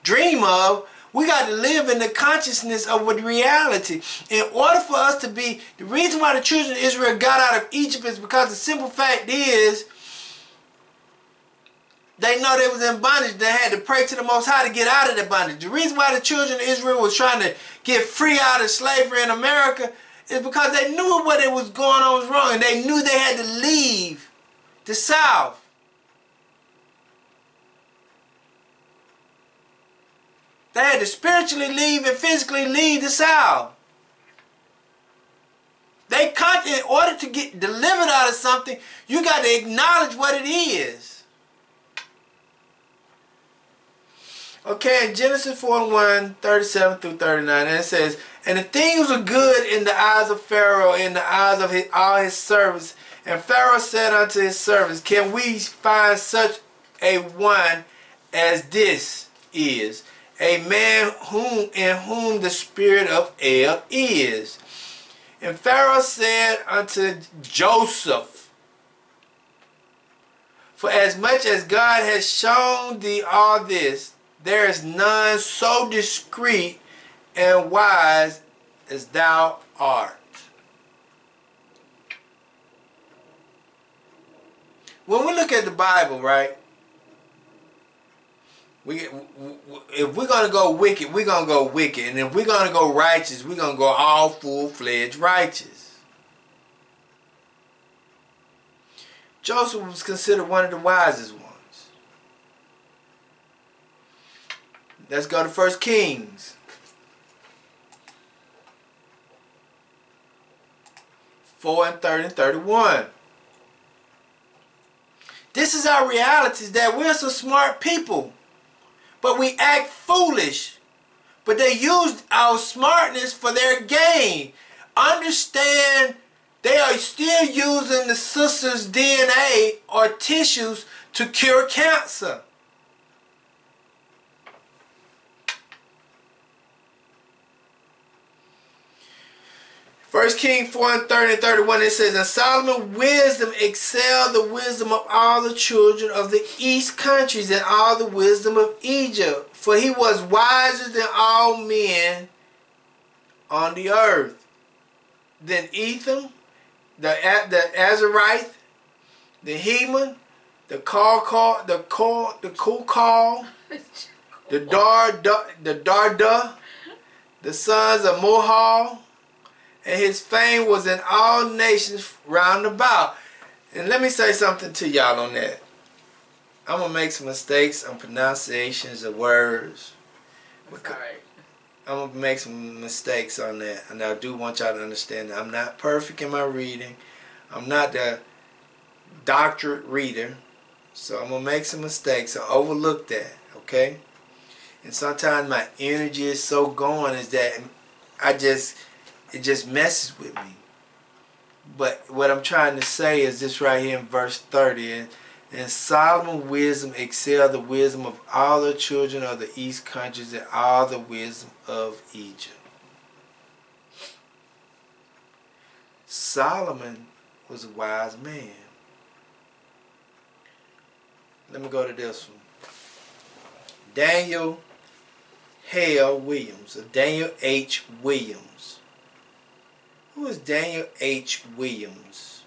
dream of. We got to live in the consciousness of what reality. In order for us to be, the reason why the children of Israel got out of Egypt is because the simple fact is, they know they was in bondage. They had to pray to the Most High to get out of the bondage. The reason why the children of Israel was trying to get free out of slavery in America is because they knew what it was going on was wrong, and they knew they had to leave the South. They had to spiritually leave and physically leave the South. In order to get delivered out of something, you got to acknowledge what it is. Okay, in Genesis 41, 37 through 39, and it says, and the things were good in the eyes of Pharaoh, in the eyes of all his servants. And Pharaoh said unto his servants, can we find such a one as this is? A man in whom the spirit of El is. And Pharaoh said unto Joseph, for as much as God has shown thee all this, there is none so discreet and wise as thou art. When we look at the Bible, right? If we're going to go wicked, we're going to go wicked. And if we're going to go righteous, we're going to go all full-fledged righteous. Joseph was considered one of the wisest ones. Let's go to 1 Kings 4 and 30 and 31. This is our reality, that we're some smart people, but we act foolish. But they use our smartness for their gain. Understand, they are still using the sister's DNA or tissues to cure cancer. First Kings 4:30-31, it says, and Solomon's wisdom excelled the wisdom of all the children of the east countries and all the wisdom of Egypt. For he was wiser than all men on the earth. Then Etham, the Azarite, the Heman, the Kukal, the Darda, the sons of Mohal, and his fame was in all nations round about. And let me say something to y'all on that. I'm going to make some mistakes on pronunciations of words. I'm going to make some mistakes on that. And I do want y'all to understand that I'm not perfect in my reading. I'm not the doctorate reader. So I'm going to make some mistakes. So overlook that, okay? And sometimes my energy is so going is that it just messes with me. But what I'm trying to say is this right here in verse 30. And Solomon's wisdom excelled the wisdom of all the children of the east countries and all the wisdom of Egypt. Solomon was a wise man. Let me go to this one. Daniel Hale Williams, or Daniel H. Williams. Who is Daniel H. Williams?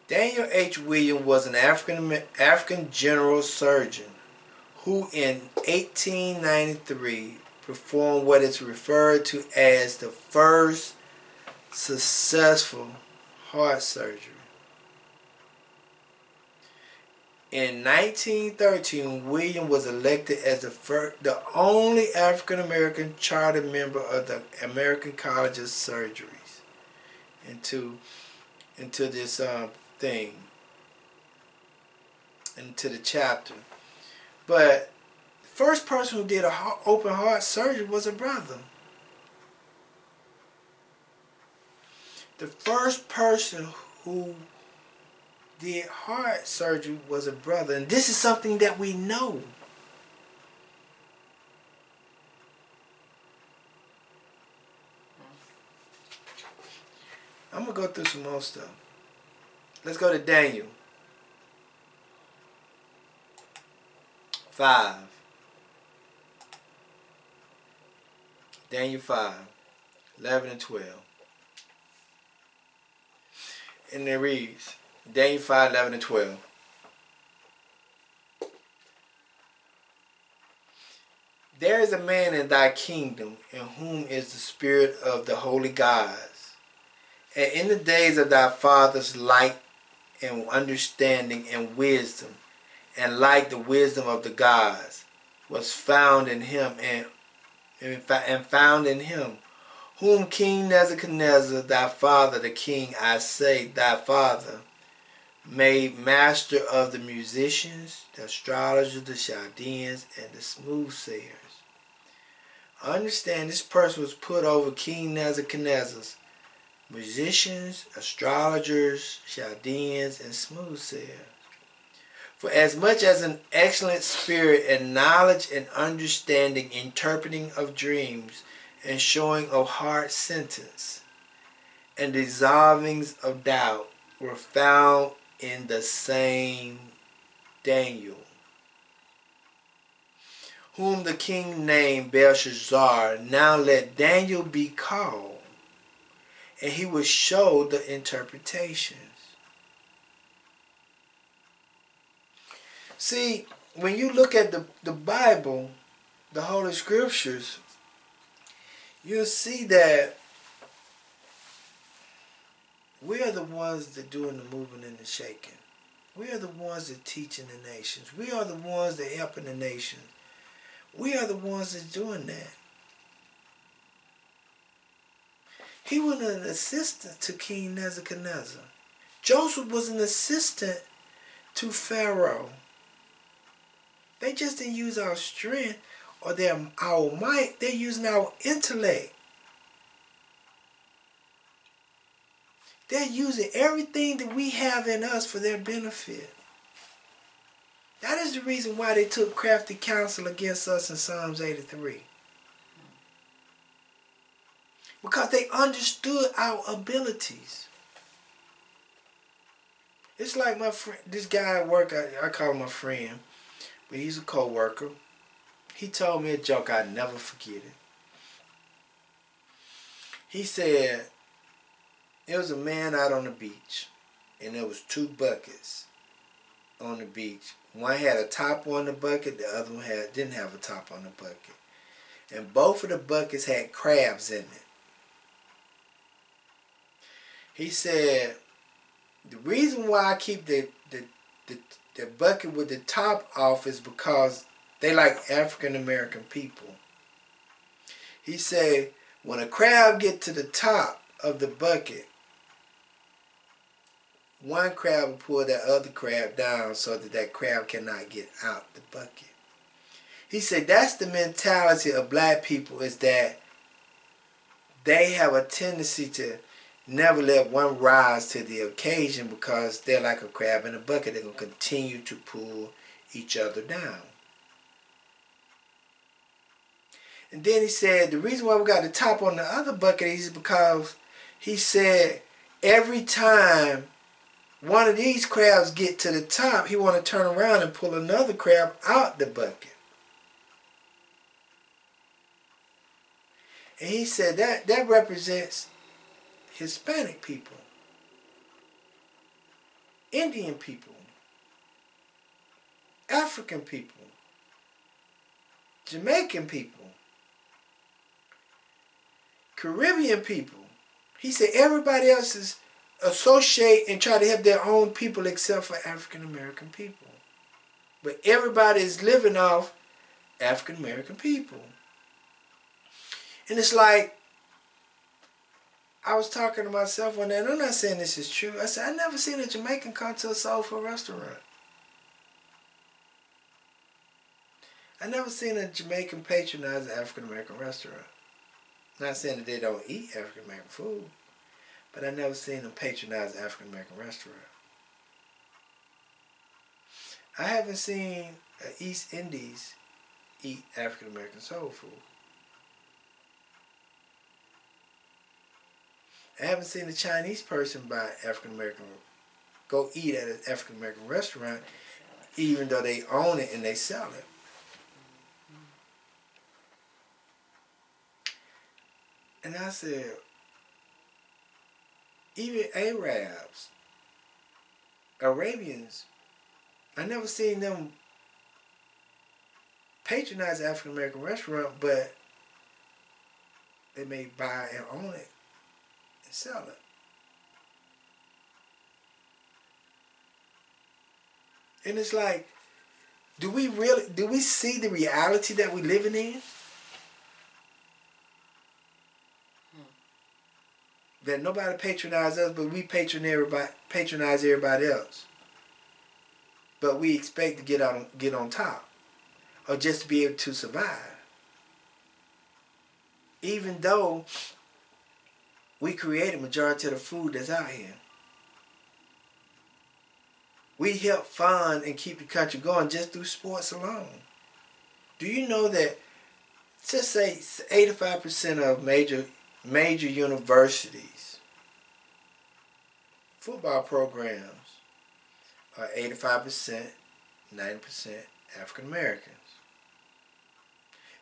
Daniel H. Williams was an African general surgeon who in 1893 performed what is referred to as the first successful heart surgery. In 1913, Williams was elected as the only African American charter member of the American College of Surgeries into this thing, into the chapter. But the first person who did an open heart surgery was a brother. The first person who did heart surgery was a brother, and this is something that we know. I'm going to go through some more stuff. Let's go to Daniel 5. Daniel 5, 11 and 12. And it reads, Daniel 5, 11 and 12. There is a man in thy kingdom in whom is the spirit of the holy gods. And in the days of thy fathers light and understanding and wisdom, and like the wisdom of the gods, was found in him and found in him, whom King Nebuchadnezzar, thy father, the king, I say, thy father, made master of the musicians, the astrologers, the Chaldeans, and the smoothsayers. Understand, this person was put over King Nebuchadnezzar's musicians, astrologers, Chaldeans, and smoothsayers. For as much as an excellent spirit and knowledge and understanding, interpreting of dreams, and showing of hard sentence, and dissolvings of doubt were found in the same Daniel, whom the king named Belshazzar. Now let Daniel be called, and he will show the interpretations. See, when you look at the Bible, the Holy Scriptures, you'll see that we are the ones that doing the moving and the shaking. We are the ones that teaching the nations. We are the ones that helping the nations. We are the ones that's doing that. He was an assistant to King Nebuchadnezzar, Joseph was an assistant to Pharaoh. They just didn't use our strength or our might. They're using our intellect. They're using everything that we have in us for their benefit. That is the reason why they took crafty counsel against us in Psalms 83. Because they understood our abilities. It's like my friend, this guy at work, I call him my friend, but he's a co-worker. He told me a joke, I'd never forget it. He said, there was a man out on the beach, and there was 2 buckets on the beach. One had a top on the bucket, the other one didn't have a top on the bucket. And both of the buckets had crabs in it. He said, the reason why I keep the bucket with the top off is because they like African American people. He said, when a crab get to the top of the bucket, one crab will pull that other crab down so that crab cannot get out the bucket. He said that's the mentality of black people, is that they have a tendency to never let one rise to the occasion because they're like a crab in a bucket. They're going to continue to pull each other down. And then he said the reason why we got the top on the other bucket is because he said every time one of these crabs get to the top, he want to turn around and pull another crab out the bucket. And he said that represents Hispanic people, Indian people, African people, Jamaican people, Caribbean people. He said everybody else is associate and try to help their own people except for African American people. But everybody is living off African American people. And it's like, I was talking to myself one day, and I'm not saying this is true. I said, I never seen a Jamaican come to a soul food restaurant. I never seen a Jamaican patronize an African American restaurant. Not saying that they don't eat African American food, but I never seen them patronize an African American restaurant. I haven't seen an East Indies eat African American soul food. I haven't seen a Chinese person buy African American, go eat at an African American restaurant, even though they own it and they sell it. And I said, even Arabs, Arabians, I never seen them patronize an African American restaurant, but they may buy and own it and sell it. And it's like, do we see the reality that we're living in? That nobody patronizes us, but we patronize everybody else. But we expect to get on top, or just to be able to survive. Even though we create a majority of the food that's out here. We help fund and keep the country going just through sports alone. Do you know that, just say 85% of major universities, football programs are 85%, 90% African Americans.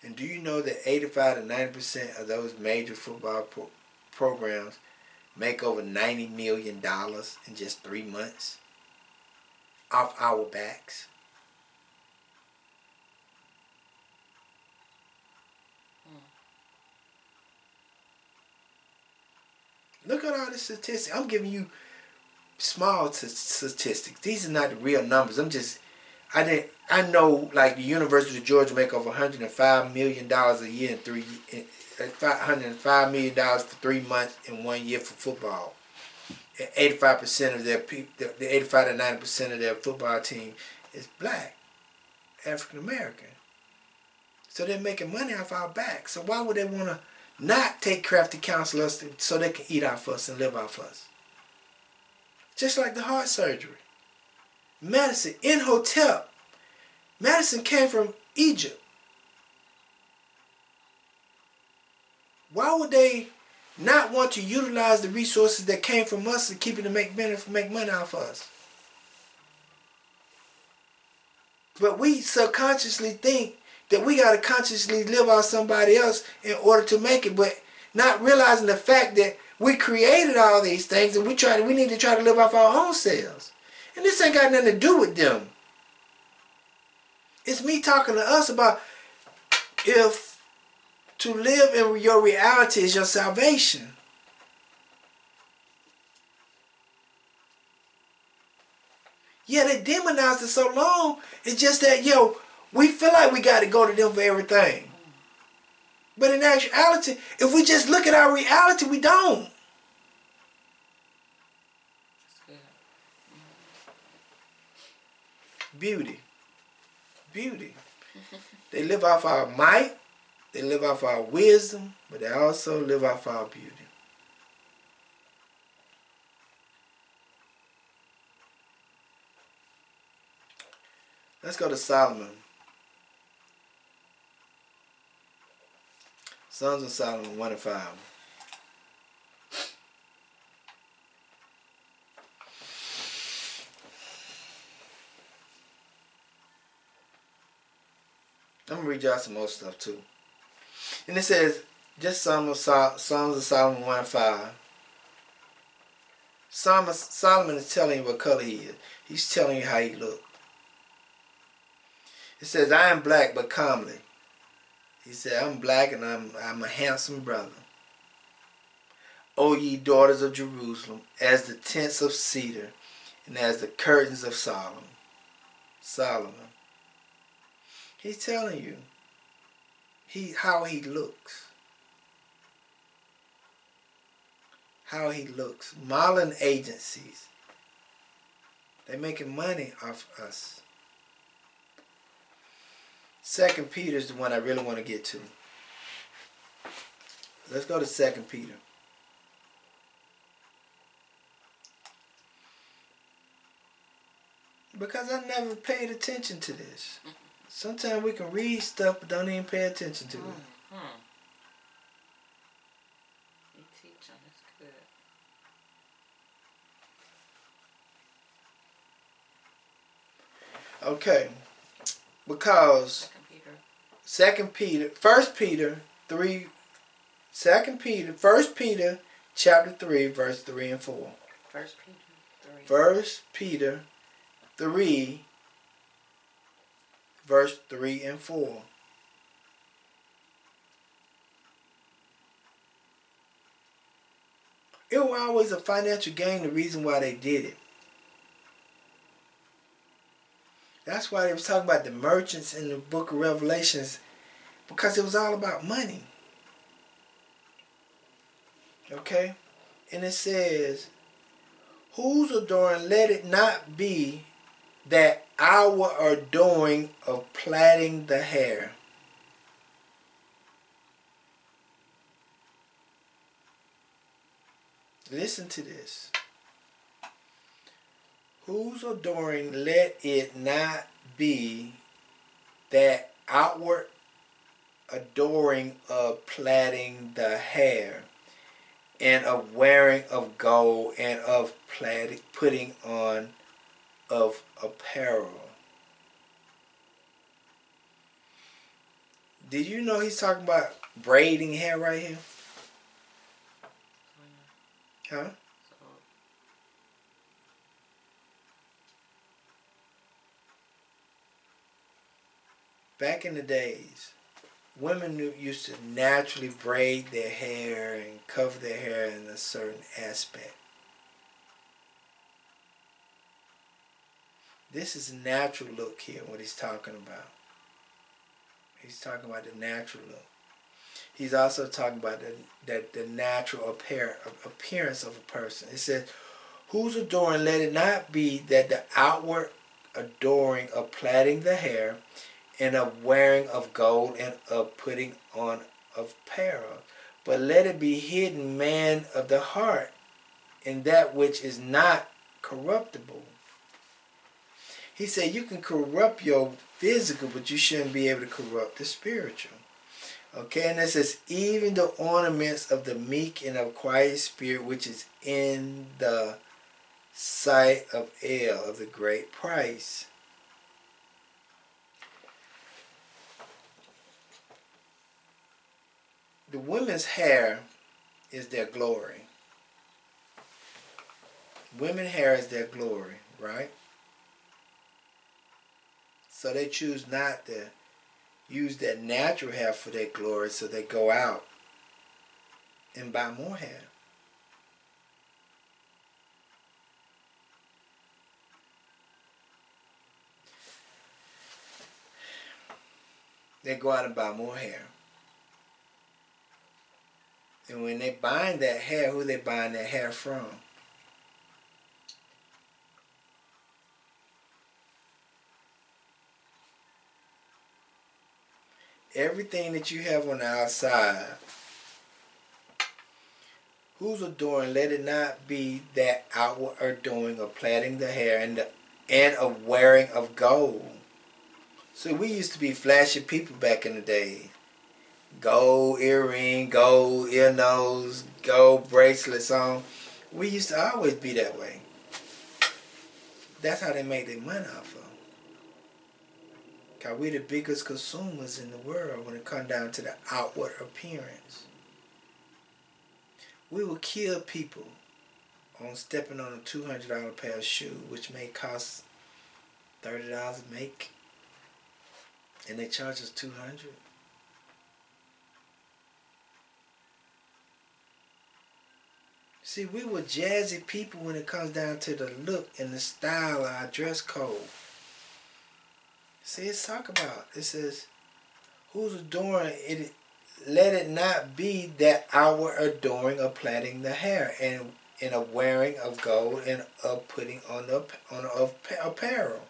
And do you know that 85 to 90% of those major football programs make over $90 million in just 3 months off our backs? Look at all the statistics. I'm giving you small statistics. These are not the real numbers. I know like the University of Georgia make over $105 million a year $105 million for 3 months in 1 year for football. And 85% of their people, the 85 to 90% of their football team is black, African American. So they're making money off our back. So why would they want to not take crafty counselors so they can eat off us and live off us? Just like the heart surgery. Medicine, Imhotep. Medicine came from Egypt. Why would they not want to utilize the resources that came from us and keep it to make money off us? But we subconsciously think that we got to consciously live off somebody else in order to make it, but not realizing the fact that we created all these things and we need to try to live off our own selves. And this ain't got nothing to do with them. It's me talking to us about if to live in your reality is your salvation. Yeah, they demonized it so long. It's just that, we feel like we got to go to them for everything. But in actuality, if we just look at our reality, we don't. Beauty. They live off our might. They live off our wisdom. But they also live off our beauty. Let's go to Solomon. Sons of Solomon 1 and 5. I'm going to read y'all some more stuff too. And it says, just Songs of Solomon 1 and 5. Solomon is telling you what color he is. He's telling you how he looks. It says, I am black but comely. He said, I'm black and I'm a handsome brother. O ye daughters of Jerusalem, as the tents of cedar and as the curtains of Solomon. He's telling you how he looks. How he looks. Modeling agencies. They're making money off us. 2 Peter is the one I really want to get to. Let's go to 2 Peter. Because I never paid attention to this. Sometimes we can read stuff but don't even pay attention to it. You teach them, it's good. Okay. Because 1 Peter chapter 3, verse 3 and 4. 1 Peter 3, verse 3 and 4. It was always a financial gain, the reason why they did it. That's why they was talking about the merchants in the book of Revelations, because it was all about money. Okay? And it says, whose adoring, let it not be that our adoring of plaiting the hair. Listen to this. Whose adoring, let it not be that outward adoring of plaiting the hair, and of wearing of gold, and of putting on of apparel. Did you know he's talking about braiding hair right here? Huh? Back in the days, women used to naturally braid their hair and cover their hair in a certain aspect. This is a natural look here, what he's talking about. He's talking about the natural look. He's also talking about the natural appearance of a person. It says, Whose adoring let it not be that the outward adoring of plaiting the hair, and of wearing of gold, and of putting on of apparel, but let it be hidden man of the heart, in that which is not corruptible. He said you can corrupt your physical, but you shouldn't be able to corrupt the spiritual. Okay, and it says, even the ornaments of the meek and of quiet spirit, which is in the sight of El, of the great price. The women's hair is their glory. Women's hair is their glory, right? So they choose not to use their natural hair for their glory, so they go out and buy more hair. They go out and buy more hair. And when they buying that hair, who they buying that hair from? Everything that you have on the outside, whose adoring let it not be that outward adorning of plaiting the hair and of wearing of gold. So we used to be flashy people back in the day. Gold earring, gold ear nose, gold bracelets on. We used to always be that way. That's how they make their money off of. Because we're the biggest consumers in the world when it comes down to the outward appearance. We will kill people on stepping on a $200 pair of shoe, which may cost $30 to make. And they charge us $200. See, we were jazzy people when it comes down to the look and the style of our dress code. See, it's talk about. It says, who's adoring it? Let it not be that our adoring of plaiting the hair and of wearing of gold and of putting on of apparel.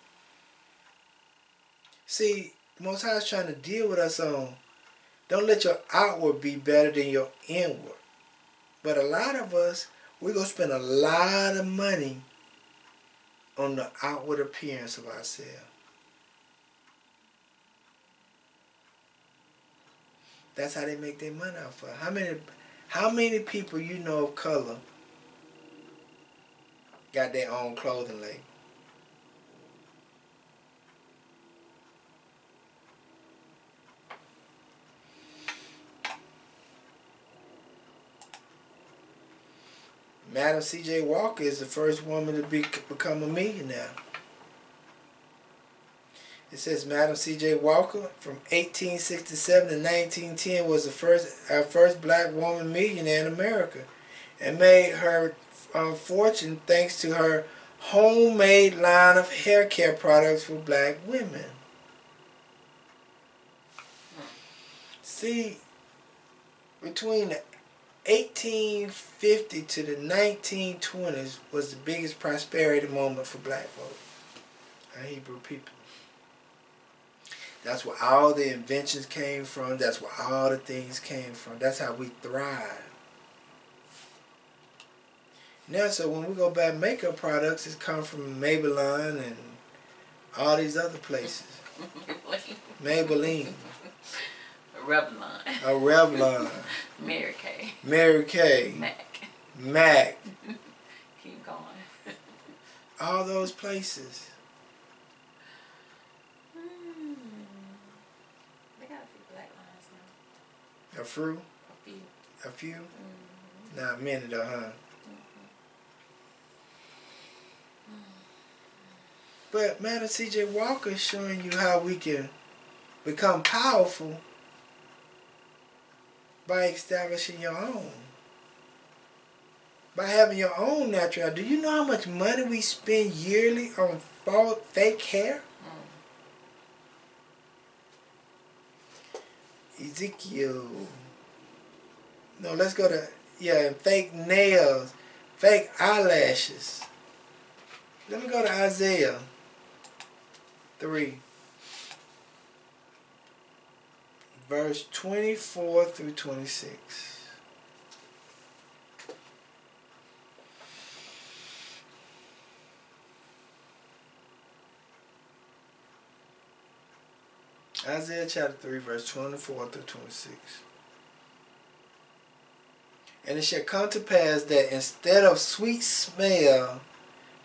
See, the Most High is trying to deal with us on, don't let your outward be better than your inward. But a lot of us, we're going to spend a lot of money on the outward appearance of ourselves. That's how they make their money off of. How many people you know of color got their own clothing label? Madam C.J. Walker is the first woman to become a millionaire. It says Madam C.J. Walker from 1867 to 1910 was our first black woman millionaire in America, and made her fortune thanks to her homemade line of hair care products for black women. See, between the 1850 to the 1920s was the biggest prosperity moment for black folk, our Hebrew people. That's where all the inventions came from. That's where all the things came from. That's how we thrive. Now, so when we go buy makeup products, it's come from Maybelline and all these other places. Maybelline. Revlon. Revlon. Mary Kay. Mary Kay. Mac. Keep going. All those places. They got a few black lines now. A few? A few. A few? Mm-hmm. Not many though, huh? But Madam C.J. Walker is showing you how we can become powerful by establishing your own. By having your own natural hair. Do you know how much money we spend yearly on fake hair? Ezekiel. No, let's go to, and fake nails, fake eyelashes. Let me go to Isaiah 3, verse 24 through 26. Isaiah chapter 3, verse 24 through 26. And it shall come to pass that instead of sweet smell,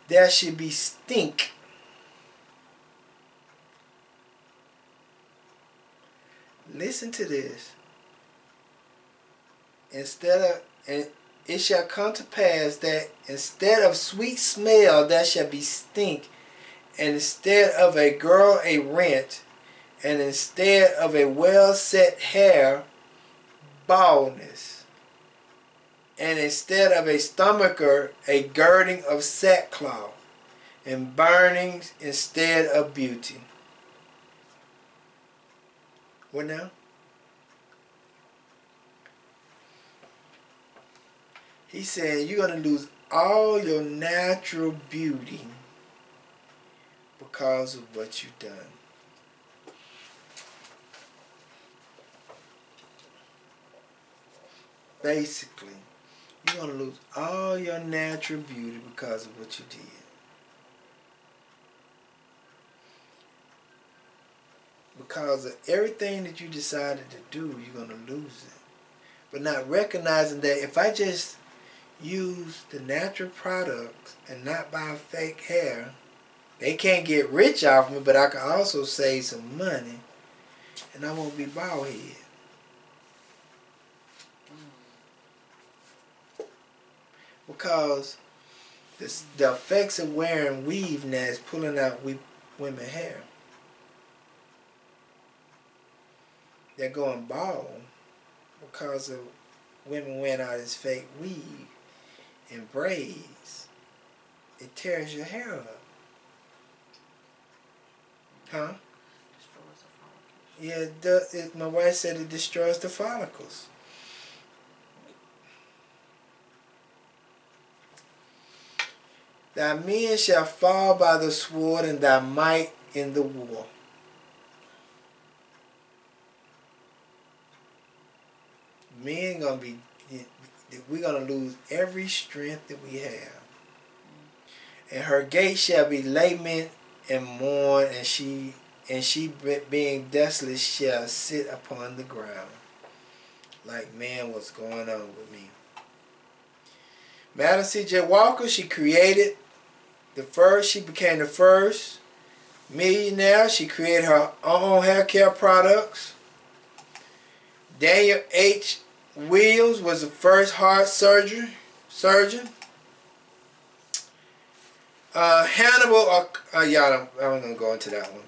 there should be stink. Listen to this. And it shall come to pass that instead of sweet smell, there shall be stink, and instead of a girl a rent, and instead of a well-set hair, baldness, and instead of a stomacher, a girding of sackcloth, and burnings instead of beauty. What now? He said you're going to lose all your natural beauty because of what you've done. Basically, you're going to lose all your natural beauty because of what you did. Because of everything that you decided to do, you're going to lose it. But not recognizing that if I just use the natural products and not buy fake hair, they can't get rich off me, but I can also save some money and I won't be bald head. Because the effects of wearing weave now is pulling out women's hair. They're going bald because of women wearing all this fake weave and braids. It tears your hair up. Huh? Yeah, my wife said it destroys the follicles. Thy men shall fall by the sword, and thy might in the war. Men we're gonna lose every strength that we have. And her gate shall be lament and mourn, and she being desolate shall sit upon the ground. Like, man, what's going on with me? Madam C.J. Walker, she created the first. She became the first millionaire. She created her own hair care products. Daniel H. Williams was the first heart surgeon. Hannibal, yeah, I'm going to go into that one.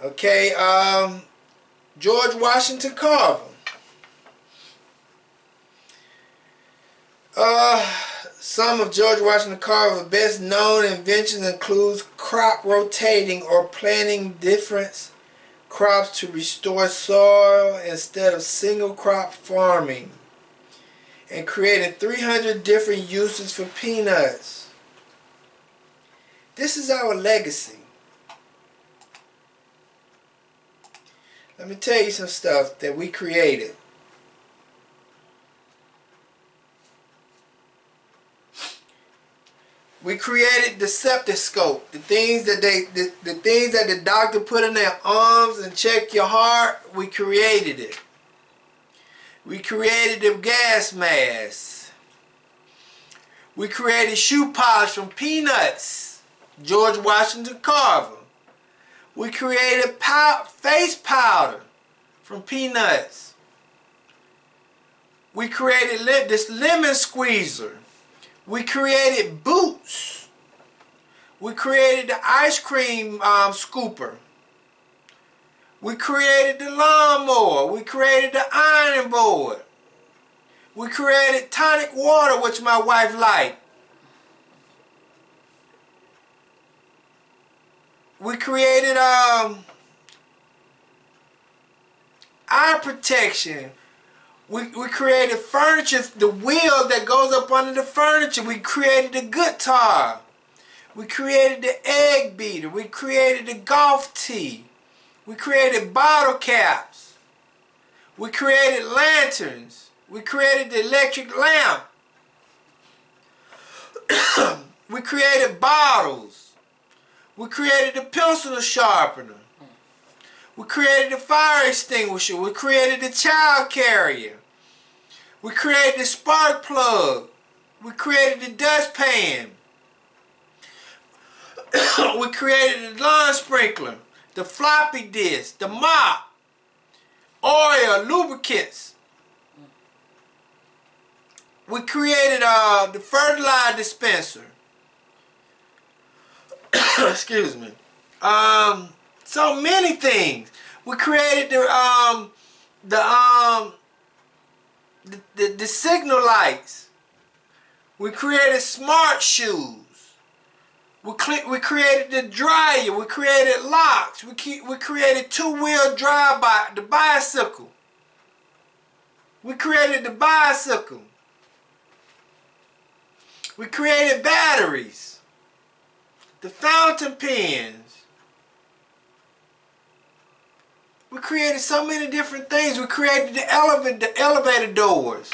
Okay, George Washington Carver. Some of George Washington Carver's best known inventions include crop rotating or planting different crops to restore soil instead of single crop farming, and creating 300 different uses for peanuts. This is our legacy. Let me tell you some stuff that we created. We created the stethoscope, the things that the doctor put in their arms and check your heart. We created it. We created the gas masks. We created shoe polish from peanuts. George Washington Carver. We created face powder from peanuts. We created this lemon squeezer. We created boots. We created the ice cream scooper. We created the lawnmower. We created the ironing board. We created tonic water, which my wife liked. We created eye protection We created furniture, the wheel that goes up under the furniture. We created the guitar. We created the egg beater. We created the golf tee. We created bottle caps. We created lanterns. We created the electric lamp. We created bottles. We created the pencil sharpener. We created the fire extinguisher. We created the child carrier. We created the spark plug. We created the dustpan. We created the lawn sprinkler, the floppy disk, the mop, oil, lubricants. We created the fertilizer dispenser. Excuse me. So many things. We created the signal lights. We created smart shoes. We created the dryer. We created locks. We created two-wheel drive the bicycle. We created the bicycle. We created batteries. The fountain pens. We created so many different things. We created the elevator doors.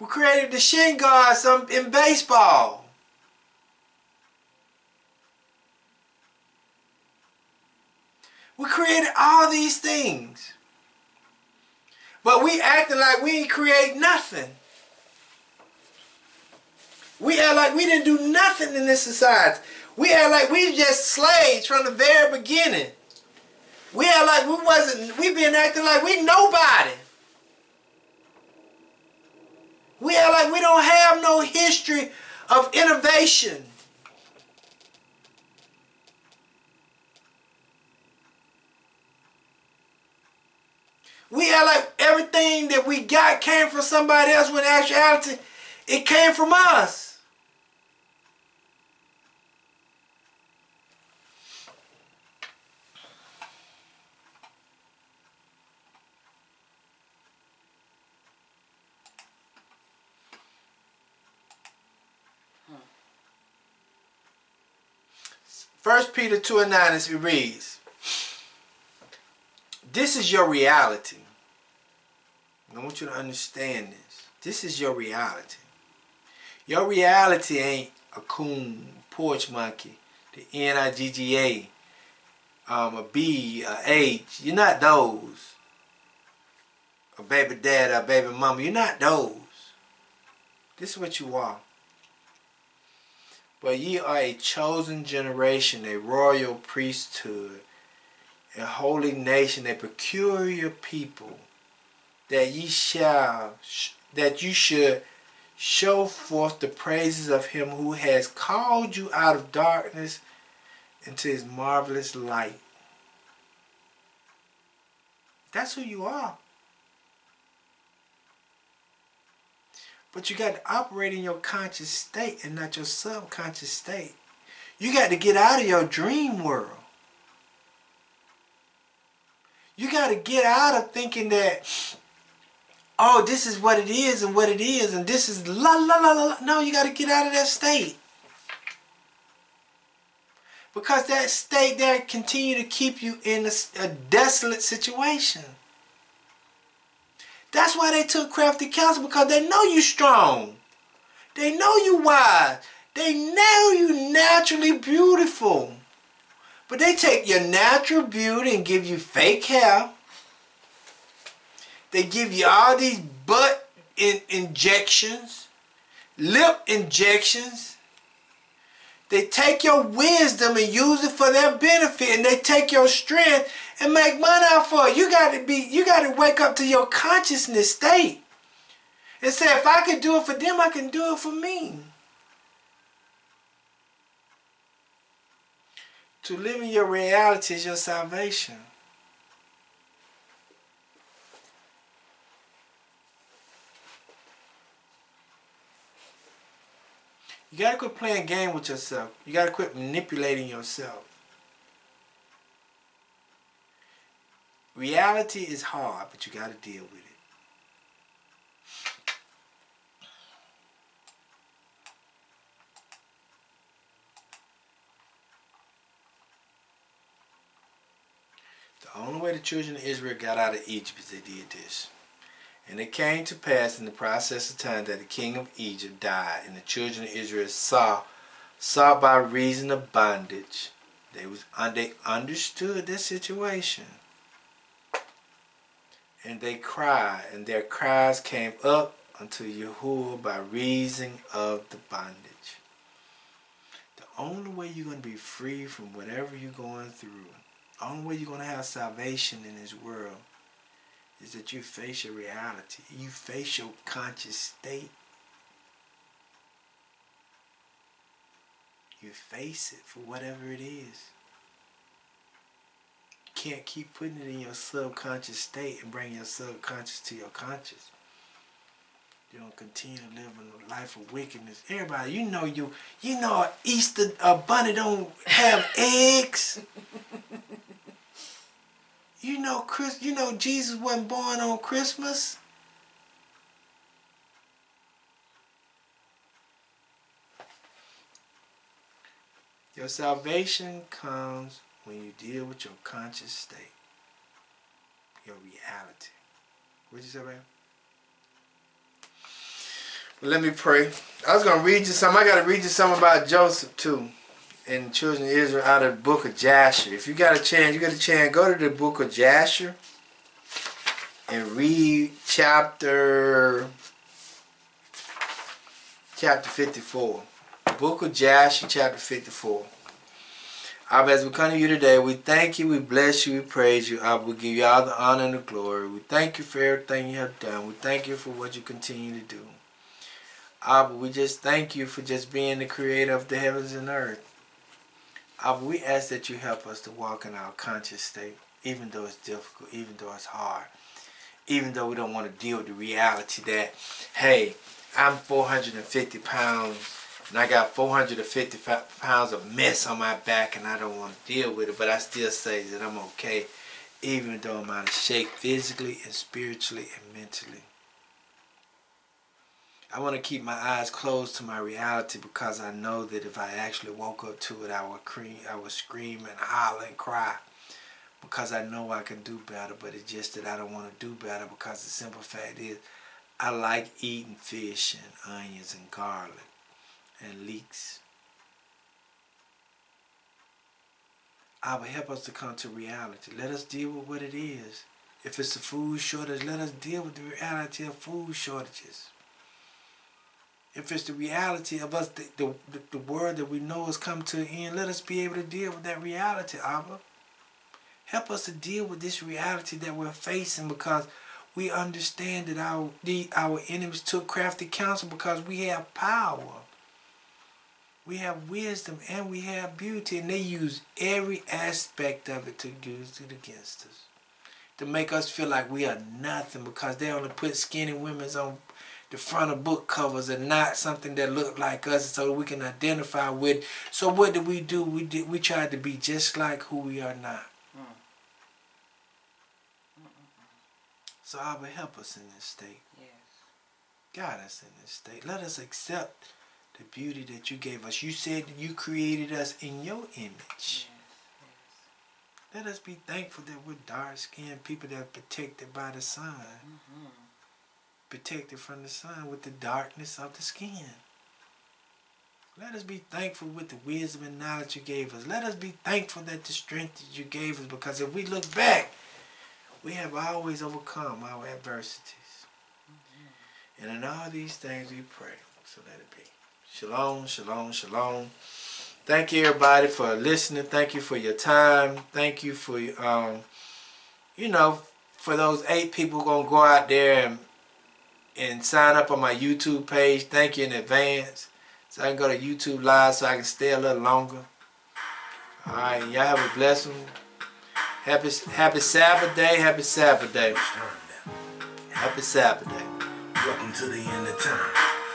We created the shin guards in baseball. We created all these things. But we acting like we ain't create nothing. We act like we didn't do nothing in this society. We act like we just slaves from the very beginning. We act like we been acting like we nobody. We act like we don't have no history of innovation. We act like everything that we got came from somebody else when in actuality it came from us. First Peter 2:9 as it reads, this is your reality. I want you to understand this. This is your reality. Your reality ain't a coon, porch monkey, the N-I-G-G-A, a B, a H. You're not those. A baby dad, a baby mama. You're not those. This is what you are. But ye are a chosen generation, a royal priesthood, a holy nation, a peculiar people, that you should show forth the praises of him who has called you out of darkness into his marvelous light. That's who you are. But you got to operate in your conscious state and not your subconscious state. You got to get out of your dream world. You got to get out of thinking that, oh, this is what it is and what it is and this is la la la la. No, you got to get out of that state. Because that state there continue to keep you in a desolate situation. That's why they took crafty counsel, because they know you strong. They know you wise. They know you naturally beautiful. But they take your natural beauty and give you fake hair. They give you all these butt injections, lip injections. They take your wisdom and use it for their benefit, and they take your strength and make money off of it. You got to wake up to your consciousness state and say, if I can do it for them, I can do it for me. To live in your reality is your salvation. You got to quit playing game with yourself. You got to quit manipulating yourself. Reality is hard, but you got to deal with it. The only way the children of Israel got out of Egypt is they did this. And it came to pass in the process of time that the king of Egypt died, and the children of Israel saw by reason of bondage. They understood their situation. And they cried, and their cries came up unto Yahuwah by reason of the bondage. The only way you're going to be free from whatever you're going through, the only way you're going to have salvation in this world, is that you face your reality. You face your conscious state. You face it for whatever it is. You can't keep putting it in your subconscious state and bring your subconscious to your conscious. You're going to continue to live in a life of wickedness. Everybody, you know Easter bunny don't have eggs. You know Jesus wasn't born on Christmas. Your salvation comes when you deal with your conscious state, your reality. What'd you say, man? Well, let me pray. I was going to read you something. I got to read you something about Joseph, too, and the children of Israel out of the book of Jasher. If you got a chance, go to the book of Jasher and read chapter 54. Book of Jasher, chapter 54. Abba, as we come to you today, we thank you, we bless you, we praise you. Abba, we give you all the honor and the glory. We thank you for everything you have done. We thank you for what you continue to do. Abba, we just thank you for just being the creator of the heavens and earth. Abba, we ask that you help us to walk in our conscious state, even though it's difficult, even though it's hard, even though we don't want to deal with the reality that, hey, I'm 450 pounds and I got 450 pounds of mess on my back and I don't want to deal with it, but I still say that I'm okay, even though I'm out of shape physically and spiritually and mentally. I want to keep my eyes closed to my reality because I know that if I actually woke up to it, I would scream and holler and cry because I know I can do better, but it's just that I don't want to do better because the simple fact is I like eating fish and onions and garlic and leeks. I will help us to come to reality. Let us deal with what it is. If it's a food shortage, let us deal with the reality of food shortages. If it's the reality of us, the world that we know has come to an end, let us be able to deal with that reality, Abba. Help us to deal with this reality that we're facing because we understand that our enemies took crafty counsel because we have power. We have wisdom and we have beauty, and they use every aspect of it to use it against us. To make us feel like we are nothing because they only put skinny women on the front of book covers and not something that look like us so we can identify with. So what did we do? We tried to be just like who we are not. So Abba, help us in this state. Yes. Guide us in this state. Let us accept the beauty that you gave us. You said that you created us in your image. Yes. Let us be thankful that we're dark-skinned people that are protected by the sun. Protected from the sun with the darkness of the skin. Let us be thankful with the wisdom and knowledge you gave us. Let us be thankful that the strength that you gave us, because if we look back, we have always overcome our adversities. And in all these things we pray. So let it be. Shalom, shalom, shalom. Thank you everybody for listening. Thank you for your time. Thank you for for those 8 people gonna go out there and sign up on my YouTube page. Thank you in advance. So I can go to YouTube Live so I can stay a little longer. Alright, y'all have a blessing. Happy Sabbath day. Happy Sabbath day. Happy Sabbath day. Welcome to the end of time,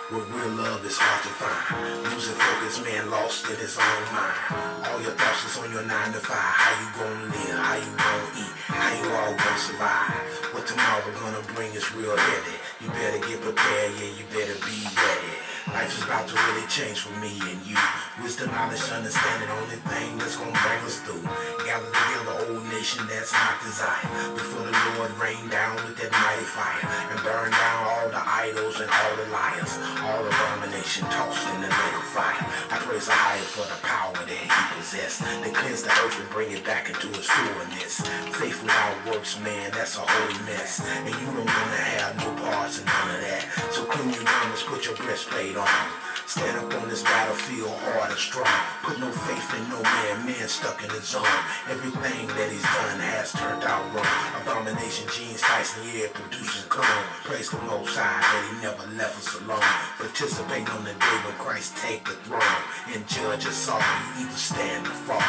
where real love is hard to find. Losing focused man lost in his own mind. All your thoughts is on your 9 to 5. How you gonna live? How you gonna eat? How you all gonna survive? What tomorrow gonna bring is real heavy. You better get prepared, yeah, you better be ready. Life is about to really change for me and you. Wisdom, knowledge, understanding, only thing that's gonna bring us through. Gather together, old nation, that's my desire. Before the Lord rain down with that mighty fire and burn down all the idols and all the liars, all abomination tossed in the lake of fire. I praise the higher for the power that he possessed to cleanse the earth and bring it back into its fullness. Faith without works, man, that's a holy mess. And you don't wanna have no parts in none of that. So clean your garments, put your breastplate on. Stand up on this battlefield hard and strong. Put no faith in no man stuck in his zone. Everything that he's done has turned out wrong. Abomination, genes, Tyson, yeah, producing clone. Praise the Most High that he never left us alone. Participating on the day when Christ take the throne and judge us all. You either stand or fall.